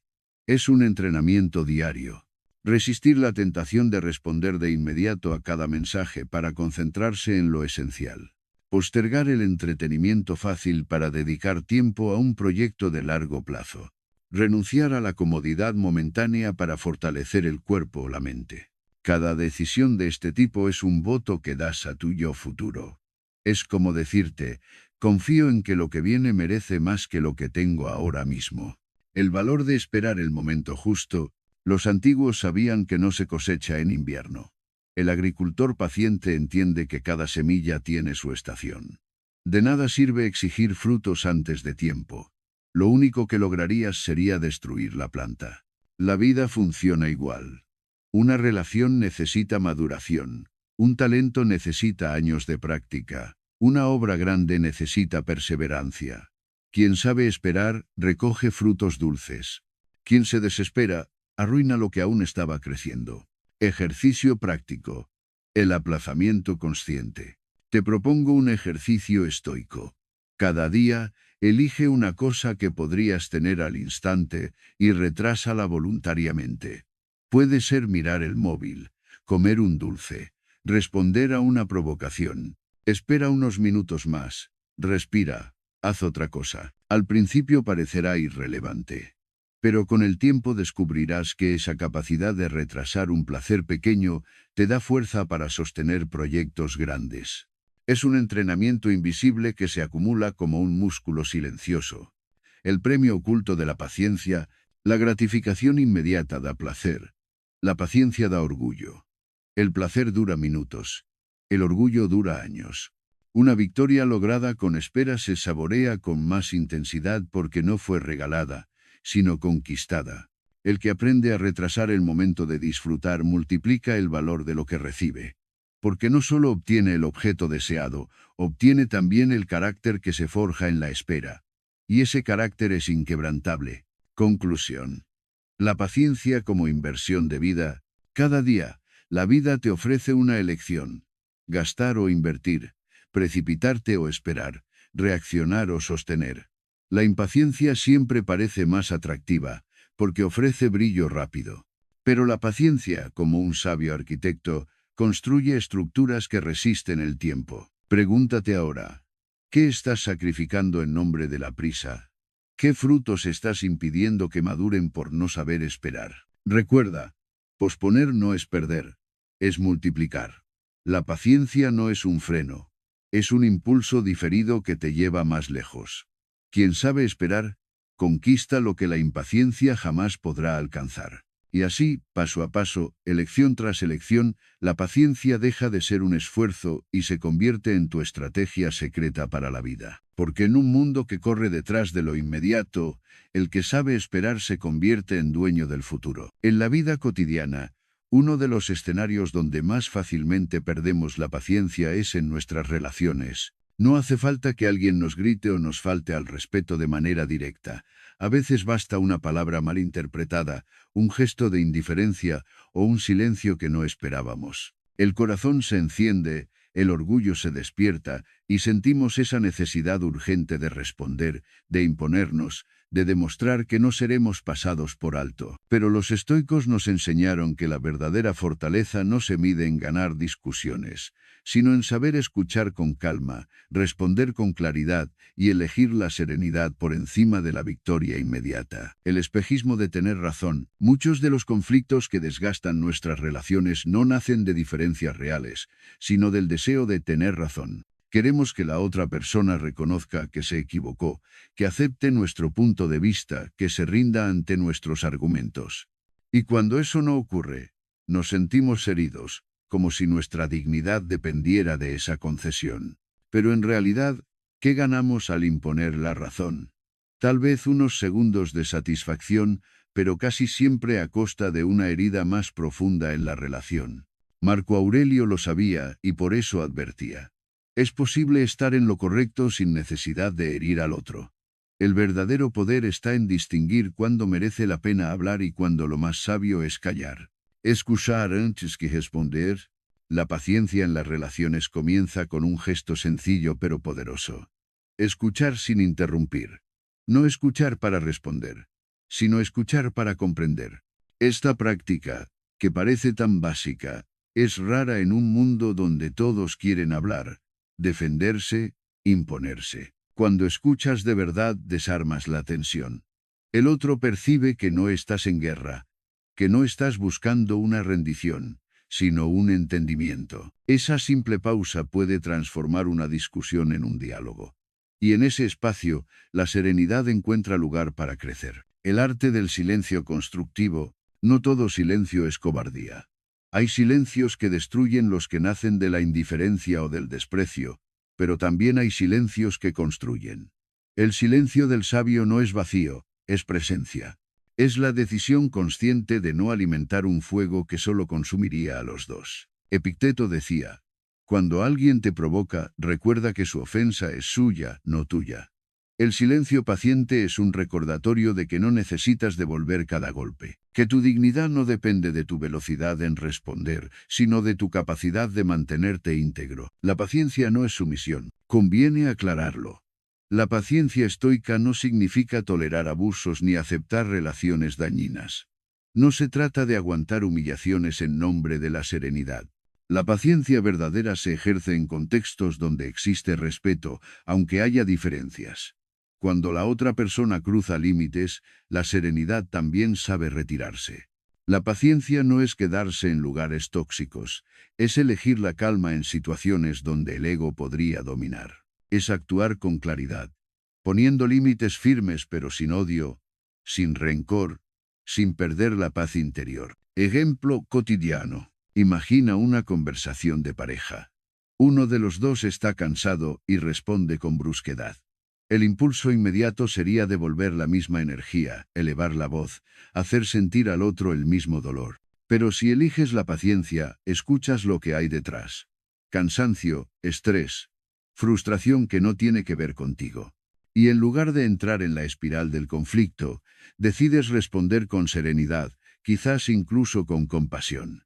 Es un entrenamiento diario. Resistir la tentación de responder de inmediato a cada mensaje para concentrarse en lo esencial. Postergar el entretenimiento fácil para dedicar tiempo a un proyecto de largo plazo. Renunciar a la comodidad momentánea para fortalecer el cuerpo o la mente. Cada decisión de este tipo es un voto que das a tu yo futuro. Es como decirte, confío en que lo que viene merece más que lo que tengo ahora mismo. El valor de esperar el momento justo. Los antiguos sabían que no se cosecha en invierno. El agricultor paciente entiende que cada semilla tiene su estación. De nada sirve exigir frutos antes de tiempo. Lo único que lograrías sería destruir la planta. La vida funciona igual. Una relación necesita maduración. Un talento necesita años de práctica. Una obra grande necesita perseverancia. Quien sabe esperar, recoge frutos dulces. Quien se desespera, arruina lo que aún estaba creciendo. Ejercicio práctico. El aplazamiento consciente. Te propongo un ejercicio estoico. Cada día, elige una cosa que podrías tener al instante y retrásala voluntariamente. Puede ser mirar el móvil, comer un dulce, responder a una provocación. Espera unos minutos más, respira, haz otra cosa. Al principio parecerá irrelevante. Pero con el tiempo descubrirás que esa capacidad de retrasar un placer pequeño te da fuerza para sostener proyectos grandes. Es un entrenamiento invisible que se acumula como un músculo silencioso. El premio oculto de la paciencia, la gratificación inmediata da placer. La paciencia da orgullo. El placer dura minutos. El orgullo dura años. Una victoria lograda con espera se saborea con más intensidad porque no fue regalada, sino conquistada. El que aprende a retrasar el momento de disfrutar multiplica el valor de lo que recibe. Porque no solo obtiene el objeto deseado, obtiene también el carácter que se forja en la espera. Y ese carácter es inquebrantable. Conclusión. La paciencia como inversión de vida. Cada día, la vida te ofrece una elección. Gastar o invertir, precipitarte o esperar, reaccionar o sostener. La impaciencia siempre parece más atractiva, porque ofrece brillo rápido. Pero la paciencia, como un sabio arquitecto, construye estructuras que resisten el tiempo. Pregúntate ahora, ¿qué estás sacrificando en nombre de la prisa? ¿Qué frutos estás impidiendo que maduren por no saber esperar? Recuerda, posponer no es perder, es multiplicar. La paciencia no es un freno, es un impulso diferido que te lleva más lejos. Quien sabe esperar, conquista lo que la impaciencia jamás podrá alcanzar. Y así, paso a paso, elección tras elección, la paciencia deja de ser un esfuerzo y se convierte en tu estrategia secreta para la vida. Porque en un mundo que corre detrás de lo inmediato, el que sabe esperar se convierte en dueño del futuro. En la vida cotidiana, uno de los escenarios donde más fácilmente perdemos la paciencia es en nuestras relaciones. No hace falta que alguien nos grite o nos falte al respeto de manera directa. A veces basta una palabra malinterpretada, un gesto de indiferencia o un silencio que no esperábamos. El corazón se enciende, el orgullo se despierta y sentimos esa necesidad urgente de responder, de imponernos, de demostrar que no seremos pasados por alto. Pero los estoicos nos enseñaron que la verdadera fortaleza no se mide en ganar discusiones, sino en saber escuchar con calma, responder con claridad y elegir la serenidad por encima de la victoria inmediata. El espejismo de tener razón. Muchos de los conflictos que desgastan nuestras relaciones no nacen de diferencias reales, sino del deseo de tener razón. Queremos que la otra persona reconozca que se equivocó, que acepte nuestro punto de vista, que se rinda ante nuestros argumentos. Y cuando eso no ocurre, nos sentimos heridos, como si nuestra dignidad dependiera de esa concesión. Pero en realidad, ¿qué ganamos al imponer la razón? Tal vez unos segundos de satisfacción, pero casi siempre a costa de una herida más profunda en la relación. Marco Aurelio lo sabía y por eso advertía. Es posible estar en lo correcto sin necesidad de herir al otro. El verdadero poder está en distinguir cuándo merece la pena hablar y cuándo lo más sabio es callar. Escuchar antes que responder. La paciencia en las relaciones comienza con un gesto sencillo pero poderoso. Escuchar sin interrumpir. No escuchar para responder, sino escuchar para comprender. Esta práctica, que parece tan básica, es rara en un mundo donde todos quieren hablar, defenderse, imponerse. Cuando escuchas de verdad, desarmas la tensión. El otro percibe que no estás en guerra, que no estás buscando una rendición, sino un entendimiento. Esa simple pausa puede transformar una discusión en un diálogo. Y en ese espacio, la serenidad encuentra lugar para crecer. El arte del silencio constructivo. No todo silencio es cobardía. Hay silencios que destruyen los que nacen de la indiferencia o del desprecio, pero también hay silencios que construyen. El silencio del sabio no es vacío, es presencia. Es la decisión consciente de no alimentar un fuego que solo consumiría a los dos. Epicteto decía: cuando alguien te provoca, recuerda que su ofensa es suya, no tuya. El silencio paciente es un recordatorio de que no necesitas devolver cada golpe, que tu dignidad no depende de tu velocidad en responder, sino de tu capacidad de mantenerte íntegro. La paciencia no es sumisión, conviene aclararlo. La paciencia estoica no significa tolerar abusos ni aceptar relaciones dañinas. No se trata de aguantar humillaciones en nombre de la serenidad. La paciencia verdadera se ejerce en contextos donde existe respeto, aunque haya diferencias. Cuando la otra persona cruza límites, la serenidad también sabe retirarse. La paciencia no es quedarse en lugares tóxicos, es elegir la calma en situaciones donde el ego podría dominar. Es actuar con claridad, poniendo límites firmes pero sin odio, sin rencor, sin perder la paz interior. Ejemplo cotidiano. Imagina una conversación de pareja. Uno de los dos está cansado y responde con brusquedad. El impulso inmediato sería devolver la misma energía, elevar la voz, hacer sentir al otro el mismo dolor. Pero si eliges la paciencia, escuchas lo que hay detrás. Cansancio, estrés, frustración que no tiene que ver contigo. Y en lugar de entrar en la espiral del conflicto, decides responder con serenidad, quizás incluso con compasión.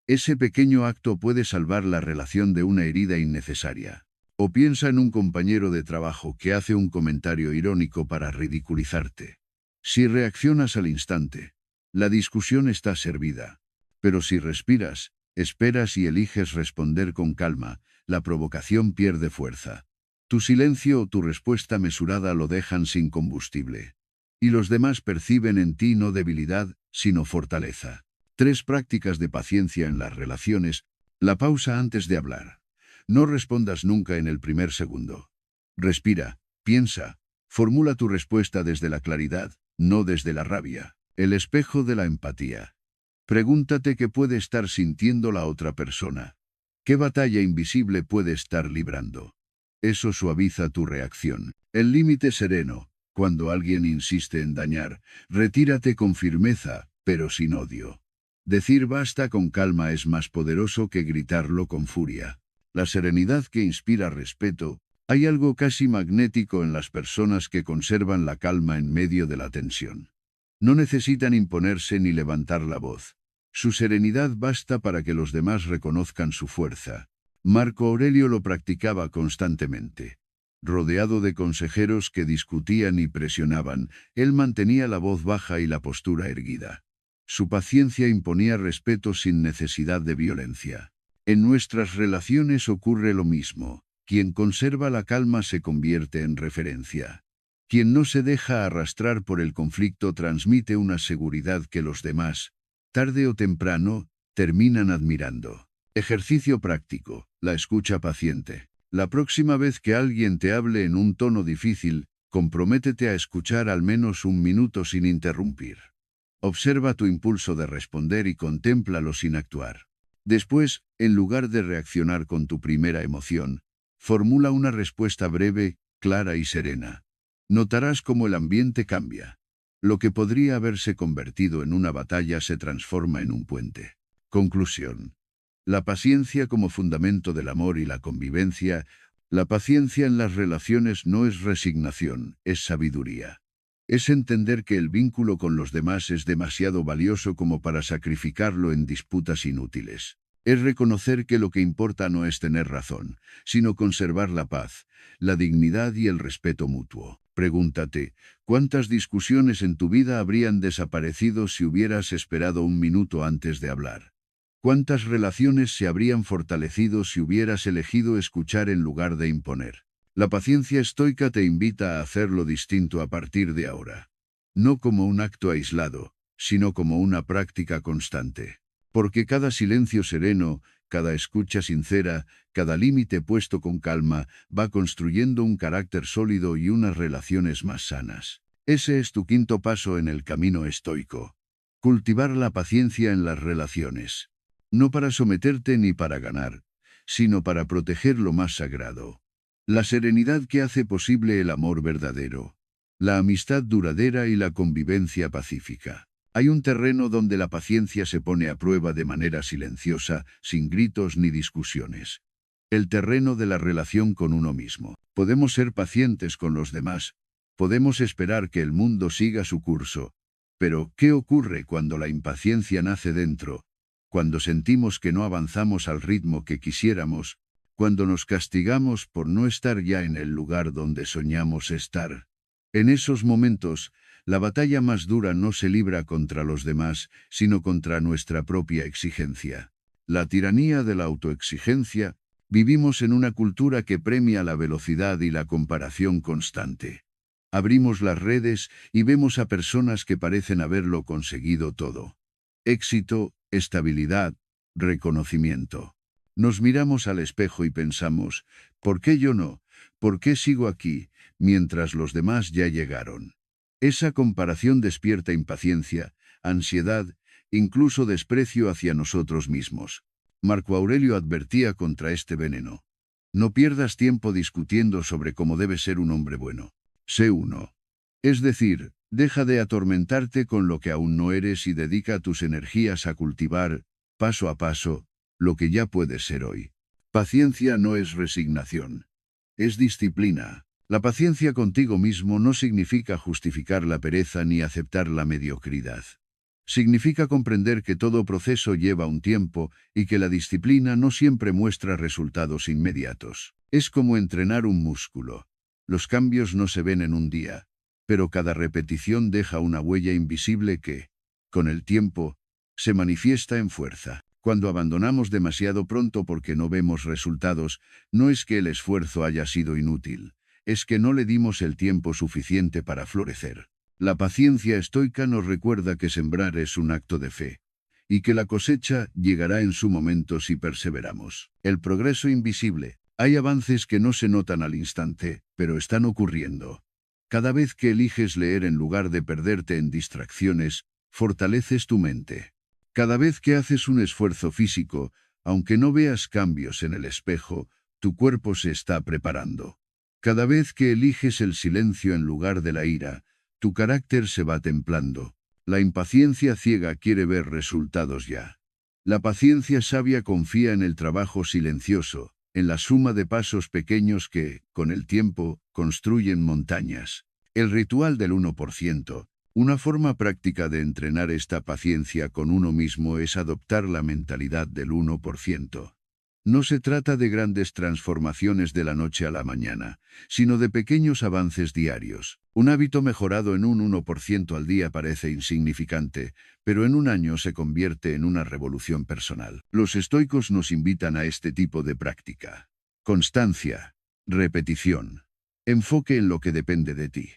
Ese pequeño acto puede salvar la relación de una herida innecesaria. O piensa en un compañero de trabajo que hace un comentario irónico para ridiculizarte. Si reaccionas al instante, la discusión está servida. Pero si respiras, esperas y eliges responder con calma, la provocación pierde fuerza. Tu silencio o tu respuesta mesurada lo dejan sin combustible. Y los demás perciben en ti no debilidad, sino fortaleza. 3 prácticas de paciencia en las relaciones. La pausa antes de hablar. No respondas nunca en el primer segundo. Respira, piensa, formula tu respuesta desde la claridad, no desde la rabia. El espejo de la empatía. Pregúntate qué puede estar sintiendo la otra persona. ¿Qué batalla invisible puede estar librando? Eso suaviza tu reacción. El límite sereno. Cuando alguien insiste en dañar, retírate con firmeza, pero sin odio. Decir basta con calma es más poderoso que gritarlo con furia. La serenidad que inspira respeto. Hay algo casi magnético en las personas que conservan la calma en medio de la tensión. No necesitan imponerse ni levantar la voz. Su serenidad basta para que los demás reconozcan su fuerza. Marco Aurelio lo practicaba constantemente. Rodeado de consejeros que discutían y presionaban, él mantenía la voz baja y la postura erguida. Su paciencia imponía respeto sin necesidad de violencia. En nuestras relaciones ocurre lo mismo. Quien conserva la calma se convierte en referencia. Quien no se deja arrastrar por el conflicto transmite una seguridad que los demás, tarde o temprano, terminan admirando. Ejercicio práctico, la escucha paciente. La próxima vez que alguien te hable en un tono difícil, comprométete a escuchar al menos un minuto sin interrumpir. Observa tu impulso de responder y contémplalo sin actuar. Después, en lugar de reaccionar con tu primera emoción, formula una respuesta breve, clara y serena. Notarás cómo el ambiente cambia. Lo que podría haberse convertido en una batalla se transforma en un puente. Conclusión. La paciencia como fundamento del amor y la convivencia. La paciencia en las relaciones no es resignación, es sabiduría. Es entender que el vínculo con los demás es demasiado valioso como para sacrificarlo en disputas inútiles. Es reconocer que lo que importa no es tener razón, sino conservar la paz, la dignidad y el respeto mutuo. Pregúntate, ¿cuántas discusiones en tu vida habrían desaparecido si hubieras esperado un minuto antes de hablar? ¿Cuántas relaciones se habrían fortalecido si hubieras elegido escuchar en lugar de imponer? La paciencia estoica te invita a hacerlo distinto a partir de ahora. No como un acto aislado, sino como una práctica constante. Porque cada silencio sereno, cada escucha sincera, cada límite puesto con calma, va construyendo un carácter sólido y unas relaciones más sanas. Ese es tu quinto paso en el camino estoico. Cultivar la paciencia en las relaciones. No para someterte ni para ganar, sino para proteger lo más sagrado. La serenidad que hace posible el amor verdadero, la amistad duradera y la convivencia pacífica. Hay un terreno donde la paciencia se pone a prueba de manera silenciosa, sin gritos ni discusiones. El terreno de la relación con uno mismo. Podemos ser pacientes con los demás. Podemos esperar que el mundo siga su curso. Pero, ¿qué ocurre cuando la impaciencia nace dentro? Cuando sentimos que no avanzamos al ritmo que quisiéramos, cuando nos castigamos por no estar ya en el lugar donde soñamos estar. En esos momentos, la batalla más dura no se libra contra los demás, sino contra nuestra propia exigencia. La tiranía de la autoexigencia. Vivimos en una cultura que premia la velocidad y la comparación constante. Abrimos las redes y vemos a personas que parecen haberlo conseguido todo. Éxito, estabilidad, reconocimiento. Nos miramos al espejo y pensamos, ¿por qué yo no? ¿Por qué sigo aquí, mientras los demás ya llegaron? Esa comparación despierta impaciencia, ansiedad, incluso desprecio hacia nosotros mismos. Marco Aurelio advertía contra este veneno. No pierdas tiempo discutiendo sobre cómo debe ser un hombre bueno. Sé uno. Es decir, deja de atormentarte con lo que aún no eres y dedica tus energías a cultivar, paso a paso, lo que ya puedes ser hoy. Paciencia no es resignación. Es disciplina. La paciencia contigo mismo no significa justificar la pereza ni aceptar la mediocridad. Significa comprender que todo proceso lleva un tiempo y que la disciplina no siempre muestra resultados inmediatos. Es como entrenar un músculo. Los cambios no se ven en un día, pero cada repetición deja una huella invisible que, con el tiempo, se manifiesta en fuerza. Cuando abandonamos demasiado pronto porque no vemos resultados, no es que el esfuerzo haya sido inútil, es que no le dimos el tiempo suficiente para florecer. La paciencia estoica nos recuerda que sembrar es un acto de fe, y que la cosecha llegará en su momento si perseveramos. El progreso invisible. Hay avances que no se notan al instante, pero están ocurriendo. Cada vez que eliges leer en lugar de perderte en distracciones, fortaleces tu mente. Cada vez que haces un esfuerzo físico, aunque no veas cambios en el espejo, tu cuerpo se está preparando. Cada vez que eliges el silencio en lugar de la ira, tu carácter se va templando. La impaciencia ciega quiere ver resultados ya. La paciencia sabia confía en el trabajo silencioso, en la suma de pasos pequeños que, con el tiempo, construyen montañas. El ritual del 1%. Una forma práctica de entrenar esta paciencia con uno mismo es adoptar la mentalidad del 1%. No se trata de grandes transformaciones de la noche a la mañana, sino de pequeños avances diarios. Un hábito mejorado en un 1% al día parece insignificante, pero en un año se convierte en una revolución personal. Los estoicos nos invitan a este tipo de práctica. Constancia. Repetición. Enfoque en lo que depende de ti.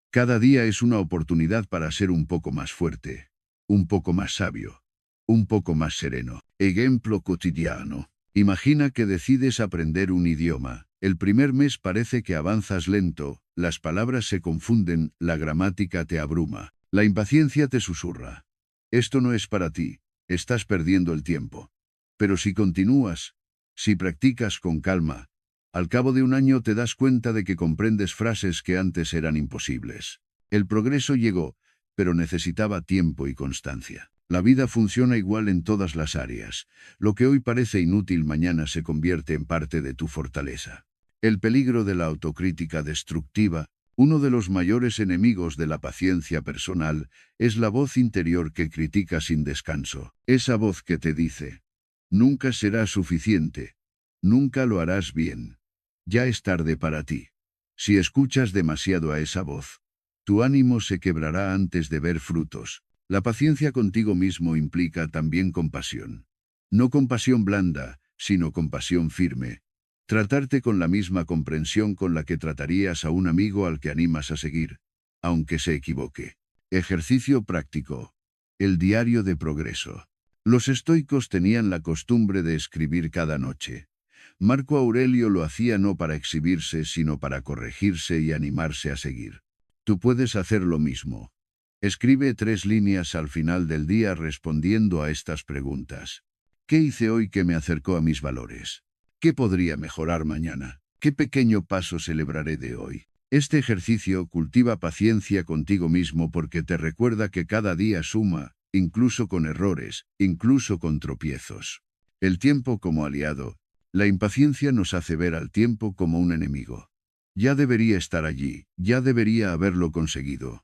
Cada día es una oportunidad para ser un poco más fuerte, un poco más sabio, un poco más sereno. Ejemplo cotidiano. Imagina que decides aprender un idioma. El primer mes parece que avanzas lento, las palabras se confunden, la gramática te abruma, la impaciencia te susurra. Esto no es para ti, estás perdiendo el tiempo. Pero si continúas, si practicas con calma, al cabo de un año te das cuenta de que comprendes frases que antes eran imposibles. El progreso llegó, pero necesitaba tiempo y constancia. La vida funciona igual en todas las áreas. Lo que hoy parece inútil mañana se convierte en parte de tu fortaleza. El peligro de la autocrítica destructiva, uno de los mayores enemigos de la paciencia personal, es la voz interior que critica sin descanso. Esa voz que te dice, nunca será suficiente, nunca lo harás bien. Ya es tarde para ti. Si escuchas demasiado a esa voz, tu ánimo se quebrará antes de ver frutos. La paciencia contigo mismo implica también compasión. No compasión blanda, sino compasión firme. Tratarte con la misma comprensión con la que tratarías a un amigo al que animas a seguir, aunque se equivoque. Ejercicio práctico. El diario de progreso. Los estoicos tenían la costumbre de escribir cada noche. Marco Aurelio lo hacía no para exhibirse, sino para corregirse y animarse a seguir. Tú puedes hacer lo mismo. Escribe 3 líneas al final del día respondiendo a estas preguntas. ¿Qué hice hoy que me acercó a mis valores? ¿Qué podría mejorar mañana? ¿Qué pequeño paso celebraré de hoy? Este ejercicio cultiva paciencia contigo mismo porque te recuerda que cada día suma, incluso con errores, incluso con tropiezos. El tiempo como aliado. La impaciencia nos hace ver al tiempo como un enemigo. Ya debería estar allí, ya debería haberlo conseguido.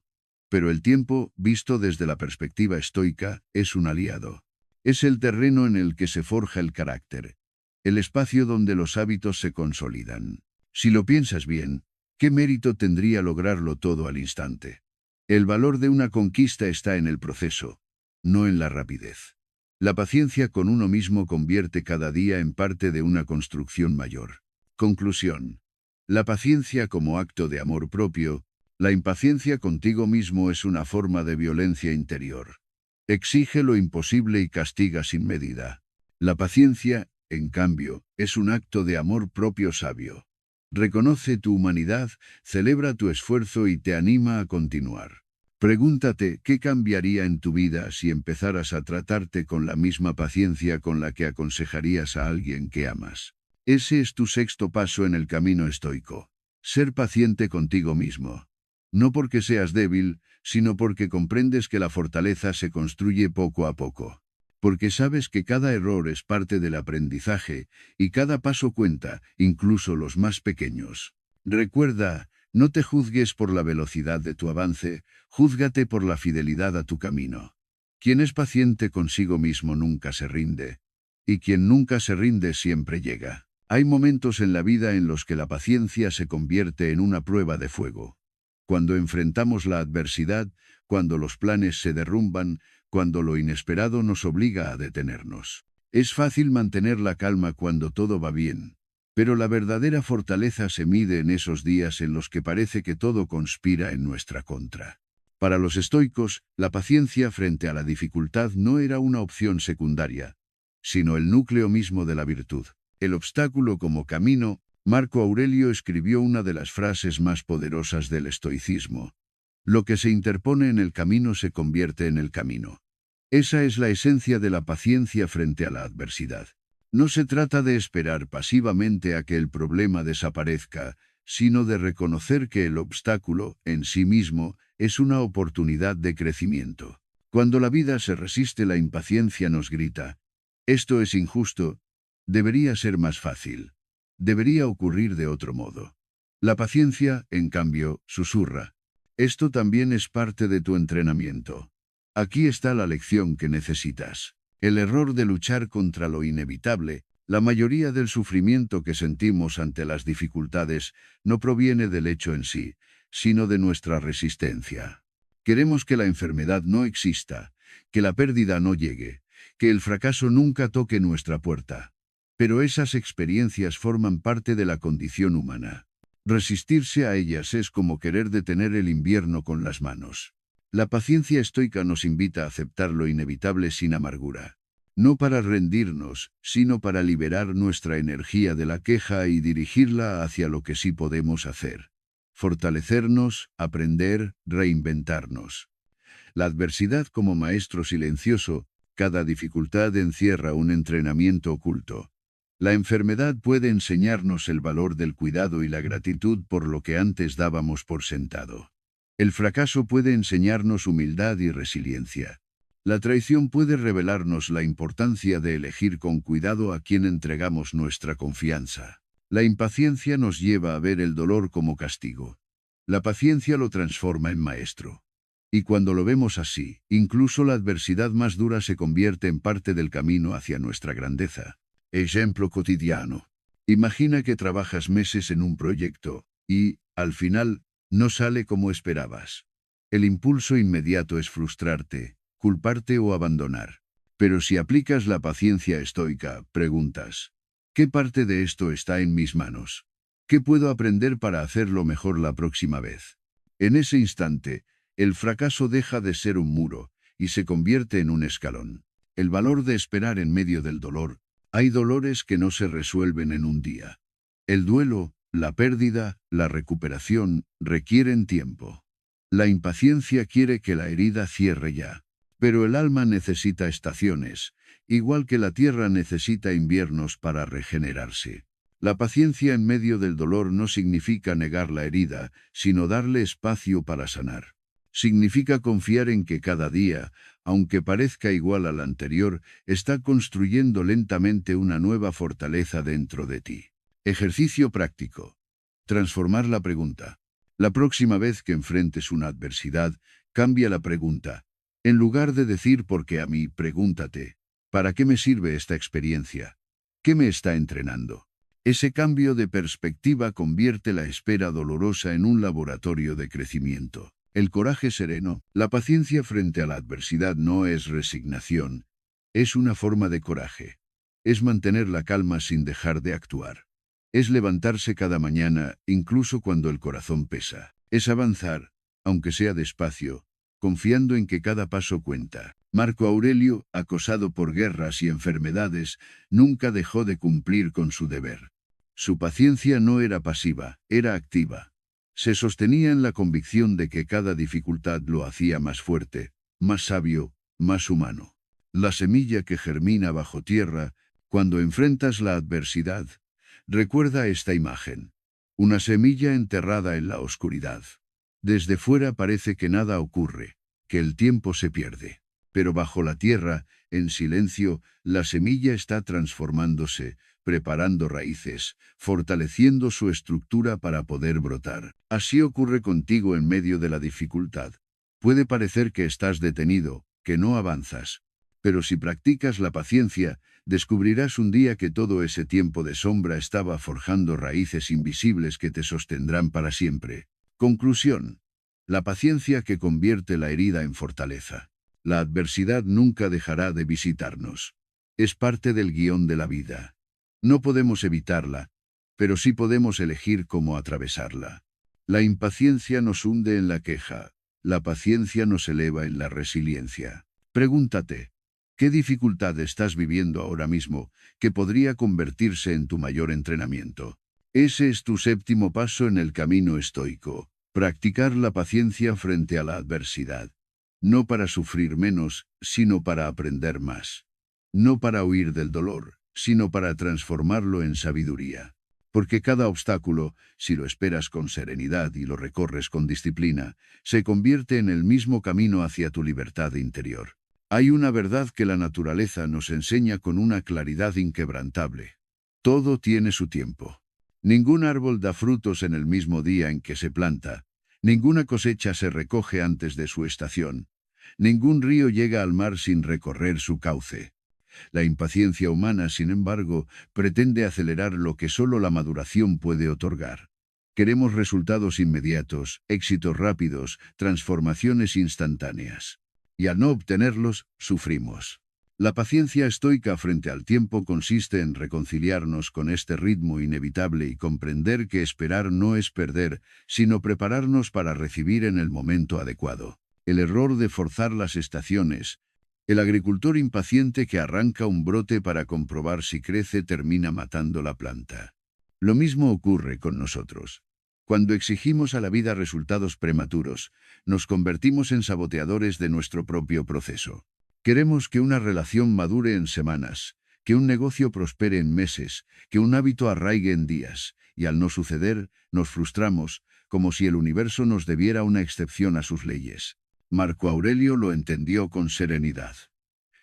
Pero el tiempo, visto desde la perspectiva estoica, es un aliado. Es el terreno en el que se forja el carácter, el espacio donde los hábitos se consolidan. Si lo piensas bien, ¿qué mérito tendría lograrlo todo al instante? El valor de una conquista está en el proceso, no en la rapidez. La paciencia con uno mismo convierte cada día en parte de una construcción mayor. Conclusión. La paciencia como acto de amor propio. La impaciencia contigo mismo es una forma de violencia interior. Exige lo imposible y castiga sin medida. La paciencia, en cambio, es un acto de amor propio sabio. Reconoce tu humanidad, celebra tu esfuerzo y te anima a continuar. Pregúntate qué cambiaría en tu vida si empezaras a tratarte con la misma paciencia con la que aconsejarías a alguien que amas. Ese es tu 6.º paso en el camino estoico. Ser paciente contigo mismo. No porque seas débil, sino porque comprendes que la fortaleza se construye poco a poco. Porque sabes que cada error es parte del aprendizaje, y cada paso cuenta, incluso los más pequeños. Recuerda, no te juzgues por la velocidad de tu avance, júzgate por la fidelidad a tu camino. Quien es paciente consigo mismo nunca se rinde, y quien nunca se rinde siempre llega. Hay momentos en la vida en los que la paciencia se convierte en una prueba de fuego. Cuando enfrentamos la adversidad, cuando los planes se derrumban, cuando lo inesperado nos obliga a detenernos. Es fácil mantener la calma cuando todo va bien, pero la verdadera fortaleza se mide en esos días en los que parece que todo conspira en nuestra contra. Para los estoicos, la paciencia frente a la dificultad no era una opción secundaria, sino el núcleo mismo de la virtud. El obstáculo como camino. Marco Aurelio escribió una de las frases más poderosas del estoicismo. Lo que se interpone en el camino se convierte en el camino. Esa es la esencia de la paciencia frente a la adversidad. No se trata de esperar pasivamente a que el problema desaparezca, sino de reconocer que el obstáculo, en sí mismo, es una oportunidad de crecimiento. Cuando la vida se resiste, la impaciencia nos grita: esto es injusto, debería ser más fácil. Debería ocurrir de otro modo. La paciencia, en cambio, susurra: esto también es parte de tu entrenamiento. Aquí está la lección que necesitas. El error de luchar contra lo inevitable, La mayoría del sufrimiento que sentimos ante las dificultades no proviene del hecho en sí, sino de nuestra resistencia. Queremos que la enfermedad no exista, que la pérdida no llegue, que el fracaso nunca toque nuestra puerta. Pero esas experiencias forman parte de la condición humana. Resistirse a ellas es como querer detener el invierno con las manos. La paciencia estoica nos invita a aceptar lo inevitable sin amargura. No para rendirnos, sino para liberar nuestra energía de la queja y dirigirla hacia lo que sí podemos hacer. Fortalecernos, aprender, reinventarnos. La adversidad como maestro silencioso, cada dificultad encierra un entrenamiento oculto. La enfermedad puede enseñarnos el valor del cuidado y la gratitud por lo que antes dábamos por sentado. El fracaso puede enseñarnos humildad y resiliencia. La traición puede revelarnos la importancia de elegir con cuidado a quien entregamos nuestra confianza. La impaciencia nos lleva a ver el dolor como castigo. La paciencia lo transforma en maestro. Y cuando lo vemos así, incluso la adversidad más dura se convierte en parte del camino hacia nuestra grandeza. Ejemplo cotidiano. Imagina que trabajas meses en un proyecto y, al final, no sale como esperabas. El impulso inmediato es frustrarte, culparte o abandonar. Pero si aplicas la paciencia estoica, preguntas, ¿qué parte de esto está en mis manos? ¿Qué puedo aprender para hacerlo mejor la próxima vez? En ese instante, el fracaso deja de ser un muro y se convierte en un escalón. El valor de esperar en medio del dolor. Hay dolores que no se resuelven en un día. El duelo, la pérdida, la recuperación requieren tiempo. La impaciencia quiere que la herida cierre ya. Pero el alma necesita estaciones, igual que la tierra necesita inviernos para regenerarse. La paciencia en medio del dolor no significa negar la herida, sino darle espacio para sanar. Significa confiar en que cada día, aunque parezca igual al anterior, está construyendo lentamente una nueva fortaleza dentro de ti. Ejercicio práctico. Transformar la pregunta. La próxima vez que enfrentes una adversidad, cambia la pregunta. En lugar de decir ¿por qué a mí?, pregúntate, ¿para qué me sirve esta experiencia? ¿Qué me está entrenando? Ese cambio de perspectiva convierte la espera dolorosa en un laboratorio de crecimiento. El coraje sereno, la paciencia frente a la adversidad no es resignación, es una forma de coraje. Es mantener la calma sin dejar de actuar. Es levantarse cada mañana, incluso cuando el corazón pesa. Es avanzar, aunque sea despacio, confiando en que cada paso cuenta. Marco Aurelio, acosado por guerras y enfermedades, nunca dejó de cumplir con su deber. Su paciencia no era pasiva, era activa. Se sostenía en la convicción de que cada dificultad lo hacía más fuerte, más sabio, más humano. La semilla que germina bajo tierra, cuando enfrentas la adversidad. Recuerda esta imagen. Una semilla enterrada en la oscuridad. Desde fuera parece que nada ocurre, que el tiempo se pierde. Pero bajo la tierra, en silencio, la semilla está transformándose, preparando raíces, fortaleciendo su estructura para poder brotar. Así ocurre contigo en medio de la dificultad. Puede parecer que estás detenido, que no avanzas. Pero si practicas la paciencia, descubrirás un día que todo ese tiempo de sombra estaba forjando raíces invisibles que te sostendrán para siempre. Conclusión. La paciencia que convierte la herida en fortaleza. La adversidad nunca dejará de visitarnos. Es parte del guión de la vida. No podemos evitarla, pero sí podemos elegir cómo atravesarla. La impaciencia nos hunde en la queja. La paciencia nos eleva en la resiliencia. Pregúntate, ¿qué dificultad estás viviendo ahora mismo que podría convertirse en tu mayor entrenamiento? Ese es tu séptimo paso en el camino estoico. Practicar la paciencia frente a la adversidad. No para sufrir menos, sino para aprender más. No para huir del dolor, sino para transformarlo en sabiduría. Porque cada obstáculo, si lo esperas con serenidad y lo recorres con disciplina, se convierte en el mismo camino hacia tu libertad interior. Hay una verdad que la naturaleza nos enseña con una claridad inquebrantable. Todo tiene su tiempo. Ningún árbol da frutos en el mismo día en que se planta. Ninguna cosecha se recoge antes de su estación. Ningún río llega al mar sin recorrer su cauce. La impaciencia humana, sin embargo, pretende acelerar lo que solo la maduración puede otorgar. Queremos resultados inmediatos, éxitos rápidos, transformaciones instantáneas. Y al no obtenerlos, sufrimos. La paciencia estoica frente al tiempo consiste en reconciliarnos con este ritmo inevitable y comprender que esperar no es perder, sino prepararnos para recibir en el momento adecuado. El error de forzar las estaciones. El agricultor impaciente que arranca un brote para comprobar si crece termina matando la planta. Lo mismo ocurre con nosotros. Cuando exigimos a la vida resultados prematuros, nos convertimos en saboteadores de nuestro propio proceso. Queremos que una relación madure en semanas, que un negocio prospere en meses, que un hábito arraigue en días, y al no suceder, nos frustramos, como si el universo nos debiera una excepción a sus leyes. Marco Aurelio lo entendió con serenidad.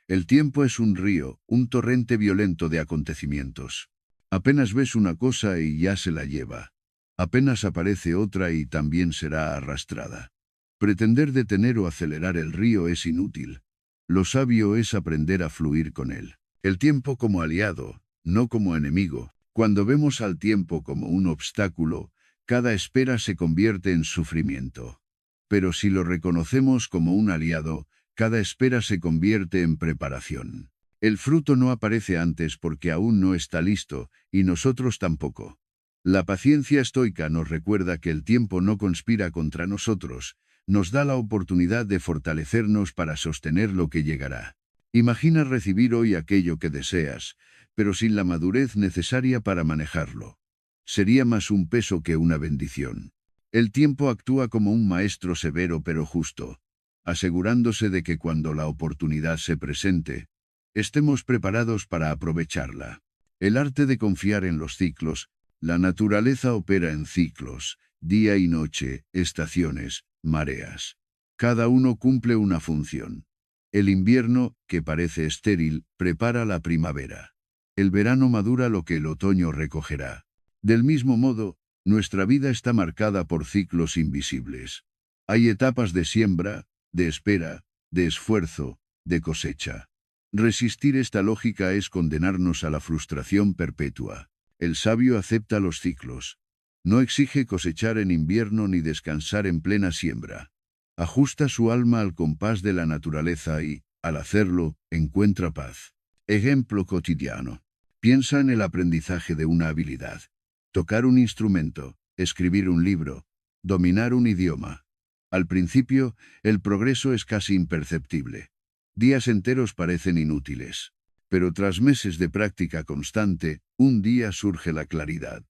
El tiempo es un río, un torrente violento de acontecimientos. Apenas ves una cosa y ya se la lleva. Apenas aparece otra y también será arrastrada. Pretender detener o acelerar el río es inútil. Lo sabio es aprender a fluir con él. El tiempo como aliado, no como enemigo. Cuando vemos al tiempo como un obstáculo, cada espera se convierte en sufrimiento. Pero si lo reconocemos como un aliado, cada espera se convierte en preparación. El fruto no aparece antes porque aún no está listo, y nosotros tampoco. La paciencia estoica nos recuerda que el tiempo no conspira contra nosotros, nos da la oportunidad de fortalecernos para sostener lo que llegará. Imagina recibir hoy aquello que deseas, pero sin la madurez necesaria para manejarlo. Sería más un peso que una bendición. El tiempo actúa como un maestro severo pero justo, asegurándose de que cuando la oportunidad se presente, estemos preparados para aprovecharla. El arte de confiar en los ciclos. La naturaleza opera en ciclos, día y noche, estaciones, mareas. Cada uno cumple una función. El invierno, que parece estéril, prepara la primavera. El verano madura lo que el otoño recogerá. Del mismo modo, nuestra vida está marcada por ciclos invisibles. Hay etapas de siembra, de espera, de esfuerzo, de cosecha. Resistir esta lógica es condenarnos a la frustración perpetua. El sabio acepta los ciclos. No exige cosechar en invierno ni descansar en plena siembra. Ajusta su alma al compás de la naturaleza y, al hacerlo, encuentra paz. Ejemplo cotidiano. Piensa en el aprendizaje de una habilidad. Tocar un instrumento, escribir un libro, dominar un idioma. Al principio, el progreso es casi imperceptible. Días enteros parecen inútiles. Pero tras meses de práctica constante, un día surge la claridad.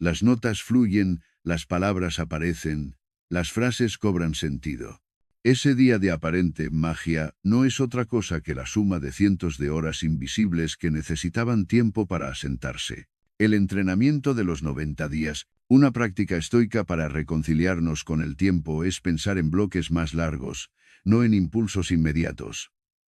Las notas fluyen, las palabras aparecen, las frases cobran sentido. Ese día de aparente magia no es otra cosa que la suma de cientos de horas invisibles que necesitaban tiempo para asentarse. El entrenamiento de los 90 días, una práctica estoica para reconciliarnos con el tiempo, es pensar en bloques más largos, no en impulsos inmediatos.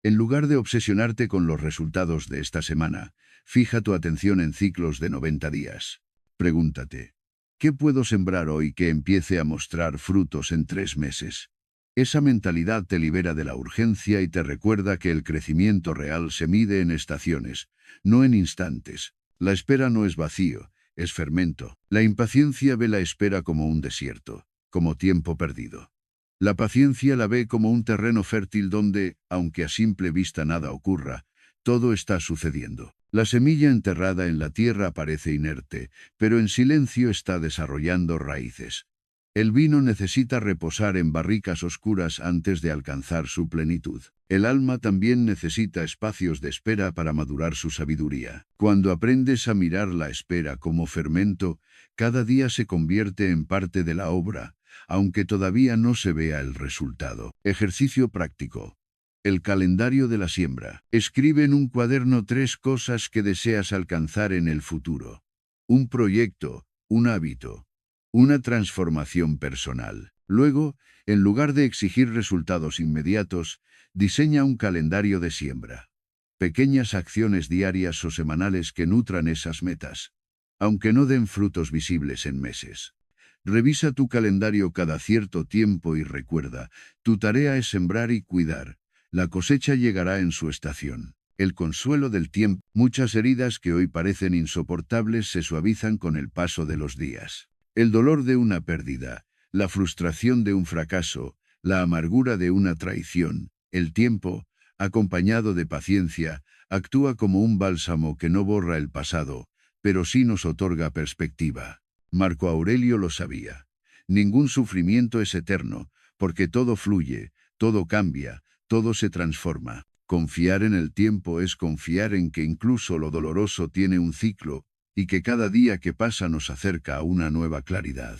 En lugar de obsesionarte con los resultados de esta semana, fija tu atención en ciclos de 90 días. Pregúntate, ¿qué puedo sembrar hoy que empiece a mostrar frutos en 3 meses? Esa mentalidad te libera de la urgencia y te recuerda que el crecimiento real se mide en estaciones, no en instantes. La espera no es vacío, es fermento. La impaciencia ve la espera como un desierto, como tiempo perdido. La paciencia la ve como un terreno fértil donde, aunque a simple vista nada ocurra, todo está sucediendo. La semilla enterrada en la tierra parece inerte, pero en silencio está desarrollando raíces. El vino necesita reposar en barricas oscuras antes de alcanzar su plenitud. El alma también necesita espacios de espera para madurar su sabiduría. Cuando aprendes a mirar la espera como fermento, cada día se convierte en parte de la obra, aunque todavía no se vea el resultado. Ejercicio práctico. El calendario de la siembra. Escribe en un cuaderno 3 cosas que deseas alcanzar en el futuro. Un proyecto, un hábito, una transformación personal. Luego, en lugar de exigir resultados inmediatos, diseña un calendario de siembra. Pequeñas acciones diarias o semanales que nutran esas metas, aunque no den frutos visibles en meses. Revisa tu calendario cada cierto tiempo y recuerda, tu tarea es sembrar y cuidar. La cosecha llegará en su estación. El consuelo del tiempo. Muchas heridas que hoy parecen insoportables se suavizan con el paso de los días. El dolor de una pérdida, la frustración de un fracaso, la amargura de una traición, el tiempo, acompañado de paciencia, actúa como un bálsamo que no borra el pasado, pero sí nos otorga perspectiva. Marco Aurelio lo sabía. Ningún sufrimiento es eterno, porque todo fluye, todo cambia, todo se transforma. Confiar en el tiempo es confiar en que incluso lo doloroso tiene un ciclo, y que cada día que pasa nos acerca a una nueva claridad.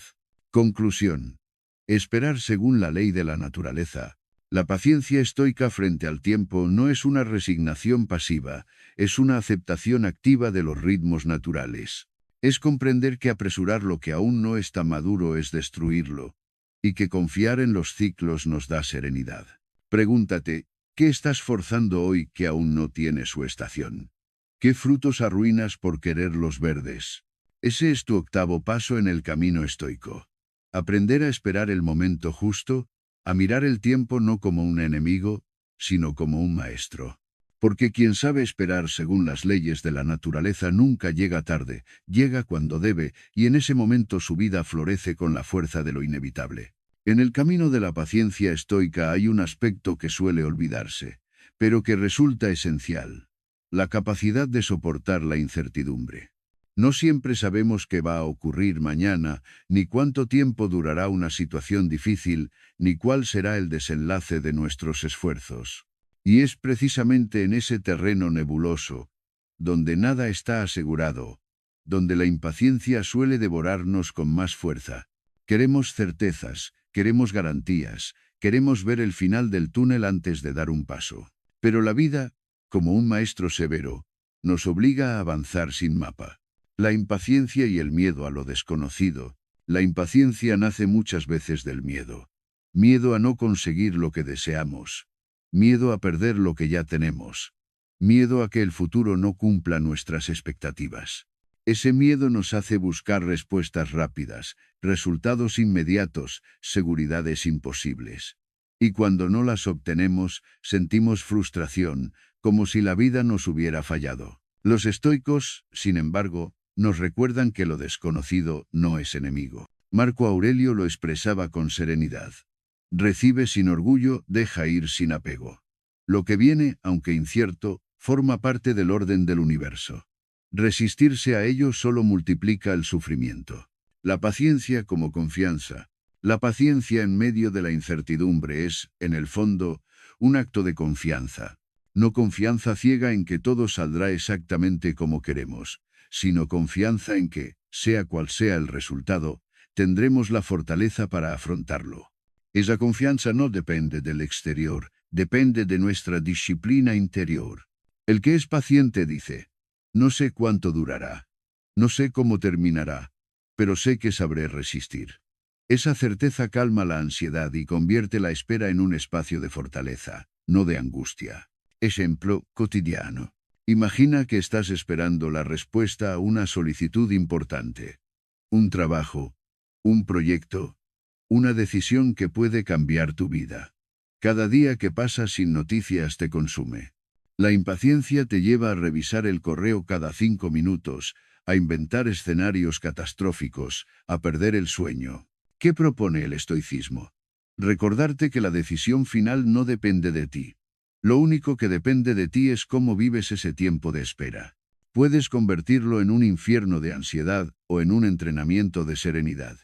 Conclusión. Esperar según la ley de la naturaleza. La paciencia estoica frente al tiempo no es una resignación pasiva, es una aceptación activa de los ritmos naturales. Es comprender que apresurar lo que aún no está maduro es destruirlo, y que confiar en los ciclos nos da serenidad. Pregúntate, ¿qué estás forzando hoy que aún no tiene su estación? ¿Qué frutos arruinas por quererlos verdes? Ese es tu octavo paso en el camino estoico. Aprender a esperar el momento justo, a mirar el tiempo no como un enemigo, sino como un maestro. Porque quien sabe esperar según las leyes de la naturaleza nunca llega tarde, llega cuando debe, y en ese momento su vida florece con la fuerza de lo inevitable. En el camino de la paciencia estoica hay un aspecto que suele olvidarse, pero que resulta esencial: la capacidad de soportar la incertidumbre. No siempre sabemos qué va a ocurrir mañana, ni cuánto tiempo durará una situación difícil, ni cuál será el desenlace de nuestros esfuerzos. Y es precisamente en ese terreno nebuloso, donde nada está asegurado, donde la impaciencia suele devorarnos con más fuerza. Queremos certezas, queremos garantías, queremos ver el final del túnel antes de dar un paso. Pero la vida, como un maestro severo, nos obliga a avanzar sin mapa. La impaciencia y el miedo a lo desconocido. La impaciencia nace muchas veces del miedo. Miedo a no conseguir lo que deseamos. Miedo a perder lo que ya tenemos. Miedo a que el futuro no cumpla nuestras expectativas. Ese miedo nos hace buscar respuestas rápidas, resultados inmediatos, seguridades imposibles. Y cuando no las obtenemos, sentimos frustración, como si la vida nos hubiera fallado. Los estoicos, sin embargo, nos recuerdan que lo desconocido no es enemigo. Marco Aurelio lo expresaba con serenidad. Recibe sin orgullo, deja ir sin apego. Lo que viene, aunque incierto, forma parte del orden del universo. Resistirse a ello solo multiplica el sufrimiento. La paciencia como confianza. La paciencia en medio de la incertidumbre es, en el fondo, un acto de confianza. No confianza ciega en que todo saldrá exactamente como queremos, sino confianza en que, sea cual sea el resultado, tendremos la fortaleza para afrontarlo. Esa confianza no depende del exterior, depende de nuestra disciplina interior. El que es paciente dice: no sé cuánto durará, no sé cómo terminará, pero sé que sabré resistir. Esa certeza calma la ansiedad y convierte la espera en un espacio de fortaleza, no de angustia. Ejemplo cotidiano. Imagina que estás esperando la respuesta a una solicitud importante. Un trabajo, un proyecto, una decisión que puede cambiar tu vida. Cada día que pasa sin noticias te consume. La impaciencia te lleva a revisar el correo cada 5 minutos, a inventar escenarios catastróficos, a perder el sueño. ¿Qué propone el estoicismo? Recordarte que la decisión final no depende de ti. Lo único que depende de ti es cómo vives ese tiempo de espera. Puedes convertirlo en un infierno de ansiedad o en un entrenamiento de serenidad.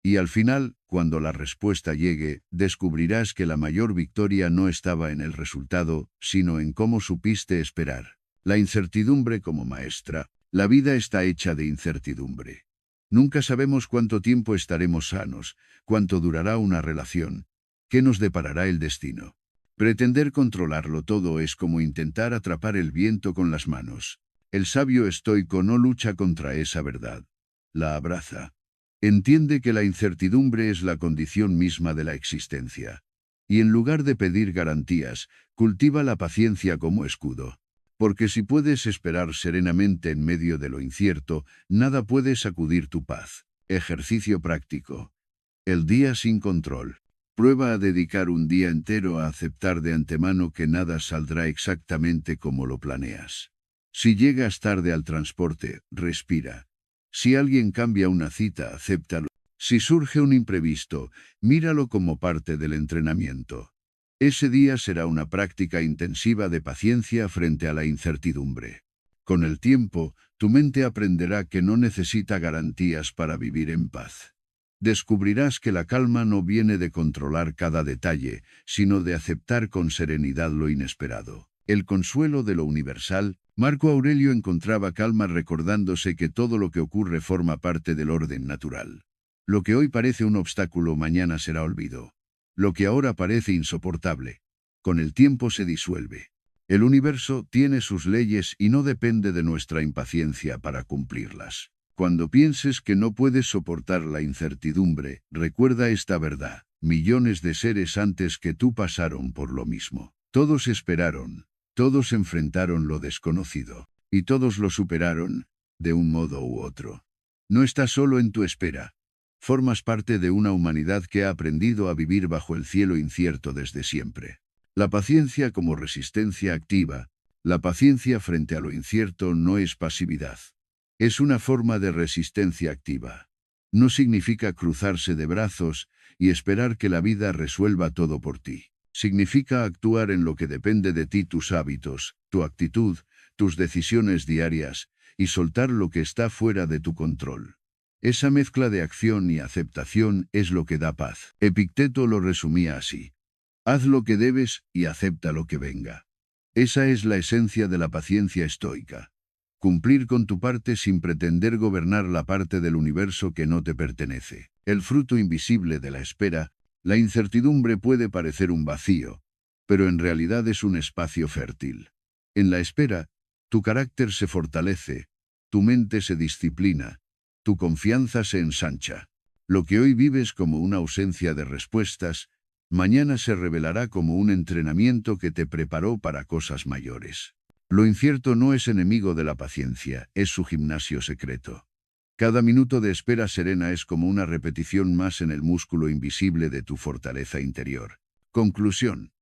Y al final, cuando la respuesta llegue, descubrirás que la mayor victoria no estaba en el resultado, sino en cómo supiste esperar. La incertidumbre como maestra. La vida está hecha de incertidumbre. Nunca sabemos cuánto tiempo estaremos sanos, cuánto durará una relación, qué nos deparará el destino. Pretender controlarlo todo es como intentar atrapar el viento con las manos. El sabio estoico no lucha contra esa verdad. La abraza. Entiende que la incertidumbre es la condición misma de la existencia. Y en lugar de pedir garantías, cultiva la paciencia como escudo. Porque si puedes esperar serenamente en medio de lo incierto, nada puede sacudir tu paz. Ejercicio práctico. El día sin control. Prueba a dedicar un día entero a aceptar de antemano que nada saldrá exactamente como lo planeas. Si llegas tarde al transporte, respira. Si alguien cambia una cita, acéptalo. Si surge un imprevisto, míralo como parte del entrenamiento. Ese día será una práctica intensiva de paciencia frente a la incertidumbre. Con el tiempo, tu mente aprenderá que no necesita garantías para vivir en paz. Descubrirás que la calma no viene de controlar cada detalle, sino de aceptar con serenidad lo inesperado. El consuelo de lo universal. Marco Aurelio encontraba calma recordándose que todo lo que ocurre forma parte del orden natural. Lo que hoy parece un obstáculo mañana será olvido. Lo que ahora parece insoportable, con el tiempo se disuelve. El universo tiene sus leyes y no depende de nuestra impaciencia para cumplirlas. Cuando pienses que no puedes soportar la incertidumbre, recuerda esta verdad. Millones de seres antes que tú pasaron por lo mismo. Todos esperaron, todos enfrentaron lo desconocido, y todos lo superaron, de un modo u otro. No estás solo en tu espera. Formas parte de una humanidad que ha aprendido a vivir bajo el cielo incierto desde siempre. La paciencia como resistencia activa. La paciencia frente a lo incierto no es pasividad. Es una forma de resistencia activa. No significa cruzarse de brazos y esperar que la vida resuelva todo por ti. Significa actuar en lo que depende de ti, tus hábitos, tu actitud, tus decisiones diarias, y soltar lo que está fuera de tu control. Esa mezcla de acción y aceptación es lo que da paz. Epicteto lo resumía así: haz lo que debes y acepta lo que venga. Esa es la esencia de la paciencia estoica. Cumplir con tu parte sin pretender gobernar la parte del universo que no te pertenece. El fruto invisible de la espera. La incertidumbre puede parecer un vacío, pero en realidad es un espacio fértil. En la espera, tu carácter se fortalece, tu mente se disciplina, tu confianza se ensancha. Lo que hoy vives como una ausencia de respuestas, mañana se revelará como un entrenamiento que te preparó para cosas mayores. Lo incierto no es enemigo de la paciencia, es su gimnasio secreto. Cada minuto de espera serena es como una repetición más en el músculo invisible de tu fortaleza interior. Conclusión.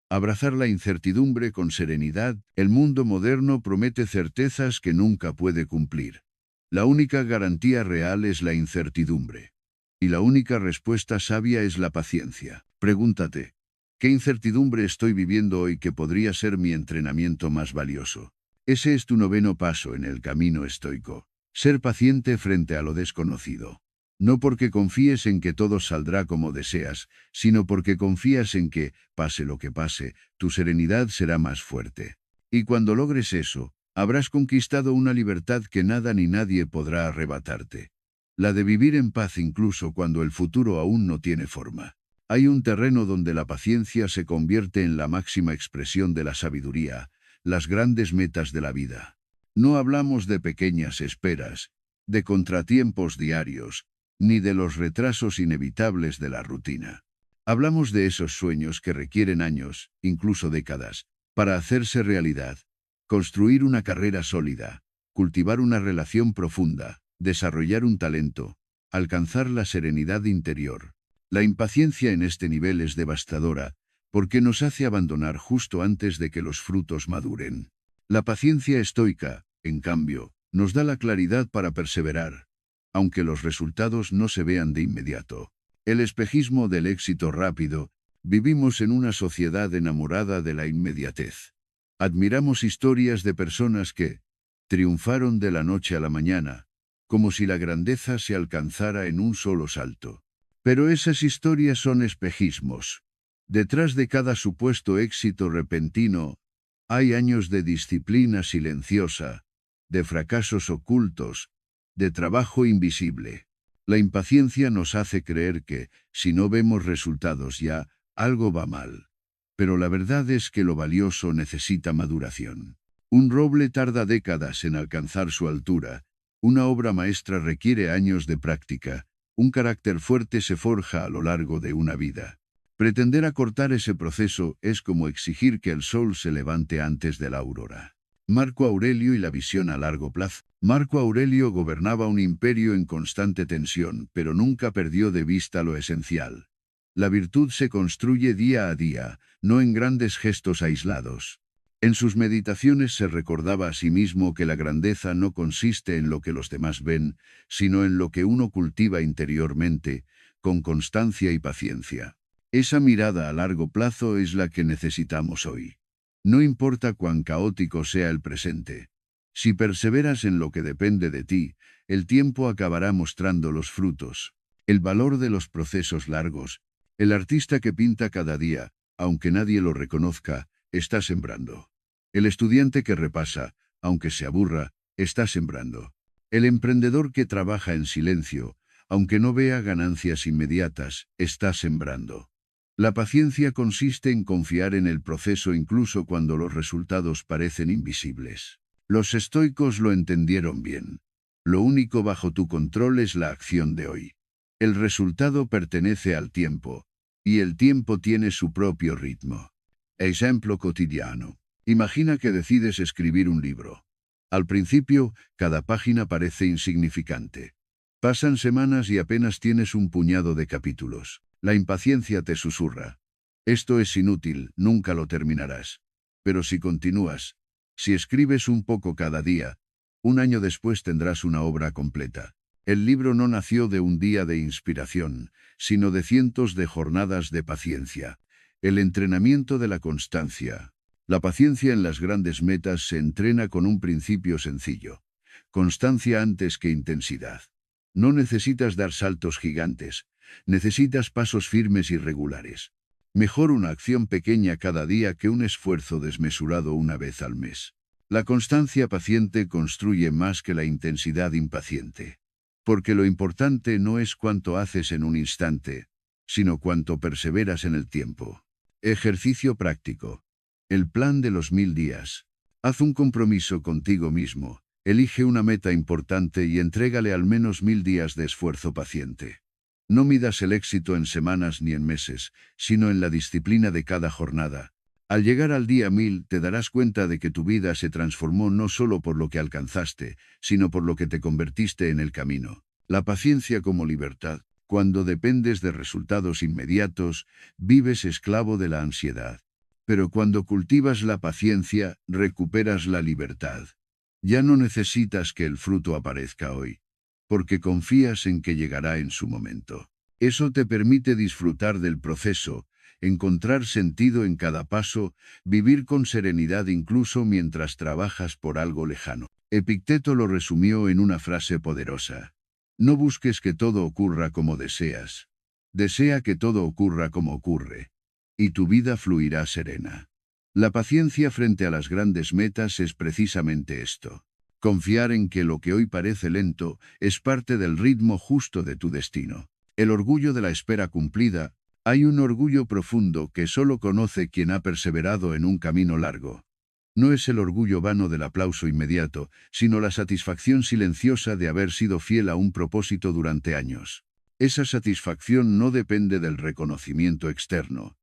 Abrazar la incertidumbre con serenidad. El mundo moderno promete certezas que nunca puede cumplir. La única garantía real es la incertidumbre. Y la única respuesta sabia es la paciencia. Pregúntate, ¿qué incertidumbre estoy viviendo hoy que podría ser mi entrenamiento más valioso? Ese es tu noveno paso en el camino estoico. Ser paciente frente a lo desconocido. No porque confíes en que todo saldrá como deseas, sino porque confías en que, pase lo que pase, tu serenidad será más fuerte. Y cuando logres eso, habrás conquistado una libertad que nada ni nadie podrá arrebatarte. La de vivir en paz incluso cuando el futuro aún no tiene forma. Hay un terreno donde la paciencia se convierte en la máxima expresión de la sabiduría, las grandes metas de la vida. No hablamos de pequeñas esperas, de contratiempos diarios, ni de los retrasos inevitables de la rutina. Hablamos de esos sueños que requieren años, incluso décadas, para hacerse realidad. Construir una carrera sólida, cultivar una relación profunda, desarrollar un talento, alcanzar la serenidad interior. La impaciencia en este nivel es devastadora, porque nos hace abandonar justo antes de que los frutos maduren. La paciencia estoica, en cambio, nos da la claridad para perseverar, aunque los resultados no se vean de inmediato. El espejismo del éxito rápido. Vivimos en una sociedad enamorada de la inmediatez. Admiramos historias de personas que triunfaron de la noche a la mañana, como si la grandeza se alcanzara en un solo salto. Pero esas historias son espejismos. Detrás de cada supuesto éxito repentino, hay años de disciplina silenciosa, de fracasos ocultos, de trabajo invisible. La impaciencia nos hace creer que, si no vemos resultados ya, algo va mal. Pero la verdad es que lo valioso necesita maduración. Un roble tarda décadas en alcanzar su altura, una obra maestra requiere años de práctica, un carácter fuerte se forja a lo largo de una vida. Pretender acortar ese proceso es como exigir que el sol se levante antes de la aurora. Marco Aurelio y la visión a largo plazo. Marco Aurelio gobernaba un imperio en constante tensión, pero nunca perdió de vista lo esencial. La virtud se construye día a día, no en grandes gestos aislados. En sus meditaciones se recordaba a sí mismo que la grandeza no consiste en lo que los demás ven, sino en lo que uno cultiva interiormente, con constancia y paciencia. Esa mirada a largo plazo es la que necesitamos hoy. No importa cuán caótico sea el presente. Si perseveras en lo que depende de ti, el tiempo acabará mostrando los frutos. El valor de los procesos largos. El artista que pinta cada día, aunque nadie lo reconozca, está sembrando. El estudiante que repasa, aunque se aburra, está sembrando. El emprendedor que trabaja en silencio, aunque no vea ganancias inmediatas, está sembrando. La paciencia consiste en confiar en el proceso incluso cuando los resultados parecen invisibles. Los estoicos lo entendieron bien. Lo único bajo tu control es la acción de hoy. El resultado pertenece al tiempo, y el tiempo tiene su propio ritmo. Ejemplo cotidiano. Imagina que decides escribir un libro. Al principio, cada página parece insignificante. Pasan semanas y apenas tienes un puñado de capítulos. La impaciencia te susurra. Esto es inútil, nunca lo terminarás. Pero si continúas, si escribes un poco cada día, un año después tendrás una obra completa. El libro no nació de un día de inspiración, sino de cientos de jornadas de paciencia. El entrenamiento de la constancia. La paciencia en las grandes metas se entrena con un principio sencillo. Constancia antes que intensidad. No necesitas dar saltos gigantes, necesitas pasos firmes y regulares. Mejor una acción pequeña cada día que un esfuerzo desmesurado una vez al mes. La constancia paciente construye más que la intensidad impaciente. Porque lo importante no es cuánto haces en un instante, sino cuánto perseveras en el tiempo. Ejercicio práctico. El plan de los 1000 días. Haz un compromiso contigo mismo, elige una meta importante y entrégale al menos 1000 días de esfuerzo paciente. No midas el éxito en semanas ni en meses, sino en la disciplina de cada jornada. Al llegar al día 1000 te darás cuenta de que tu vida se transformó no solo por lo que alcanzaste, sino por lo que te convertiste en el camino. La paciencia como libertad. Cuando dependes de resultados inmediatos, vives esclavo de la ansiedad. Pero cuando cultivas la paciencia, recuperas la libertad. Ya no necesitas que el fruto aparezca hoy, porque confías en que llegará en su momento. Eso te permite disfrutar del proceso, encontrar sentido en cada paso, vivir con serenidad incluso mientras trabajas por algo lejano. Epicteto lo resumió en una frase poderosa. No busques que todo ocurra como deseas. Desea que todo ocurra como ocurre. Y tu vida fluirá serena. La paciencia frente a las grandes metas es precisamente esto. Confiar en que lo que hoy parece lento es parte del ritmo justo de tu destino. El orgullo de la espera cumplida. Hay un orgullo profundo que solo conoce quien ha perseverado en un camino largo. No es el orgullo vano del aplauso inmediato, sino la satisfacción silenciosa de haber sido fiel a un propósito durante años. Esa satisfacción no depende del reconocimiento externo.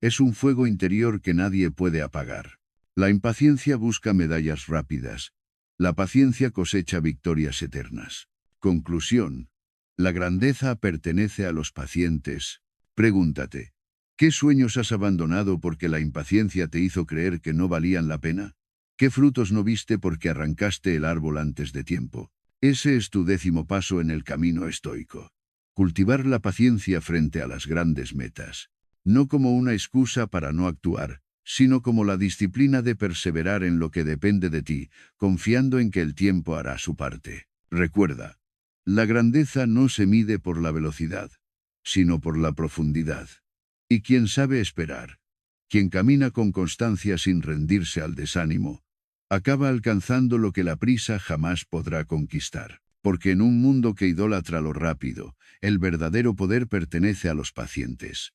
Es un fuego interior que nadie puede apagar. La impaciencia busca medallas rápidas. La paciencia cosecha victorias eternas. Conclusión. La grandeza pertenece a los pacientes. Pregúntate, ¿qué sueños has abandonado porque la impaciencia te hizo creer que no valían la pena? ¿Qué frutos no viste porque arrancaste el árbol antes de tiempo? Ese es tu 10º paso en el camino estoico. Cultivar la paciencia frente a las grandes metas. No como una excusa para no actuar, sino como la disciplina de perseverar en lo que depende de ti, confiando en que el tiempo hará su parte. Recuerda, la grandeza no se mide por la velocidad, sino por la profundidad. Y quien sabe esperar, quien camina con constancia sin rendirse al desánimo, acaba alcanzando lo que la prisa jamás podrá conquistar. Porque en un mundo que idolatra lo rápido, el verdadero poder pertenece a los pacientes.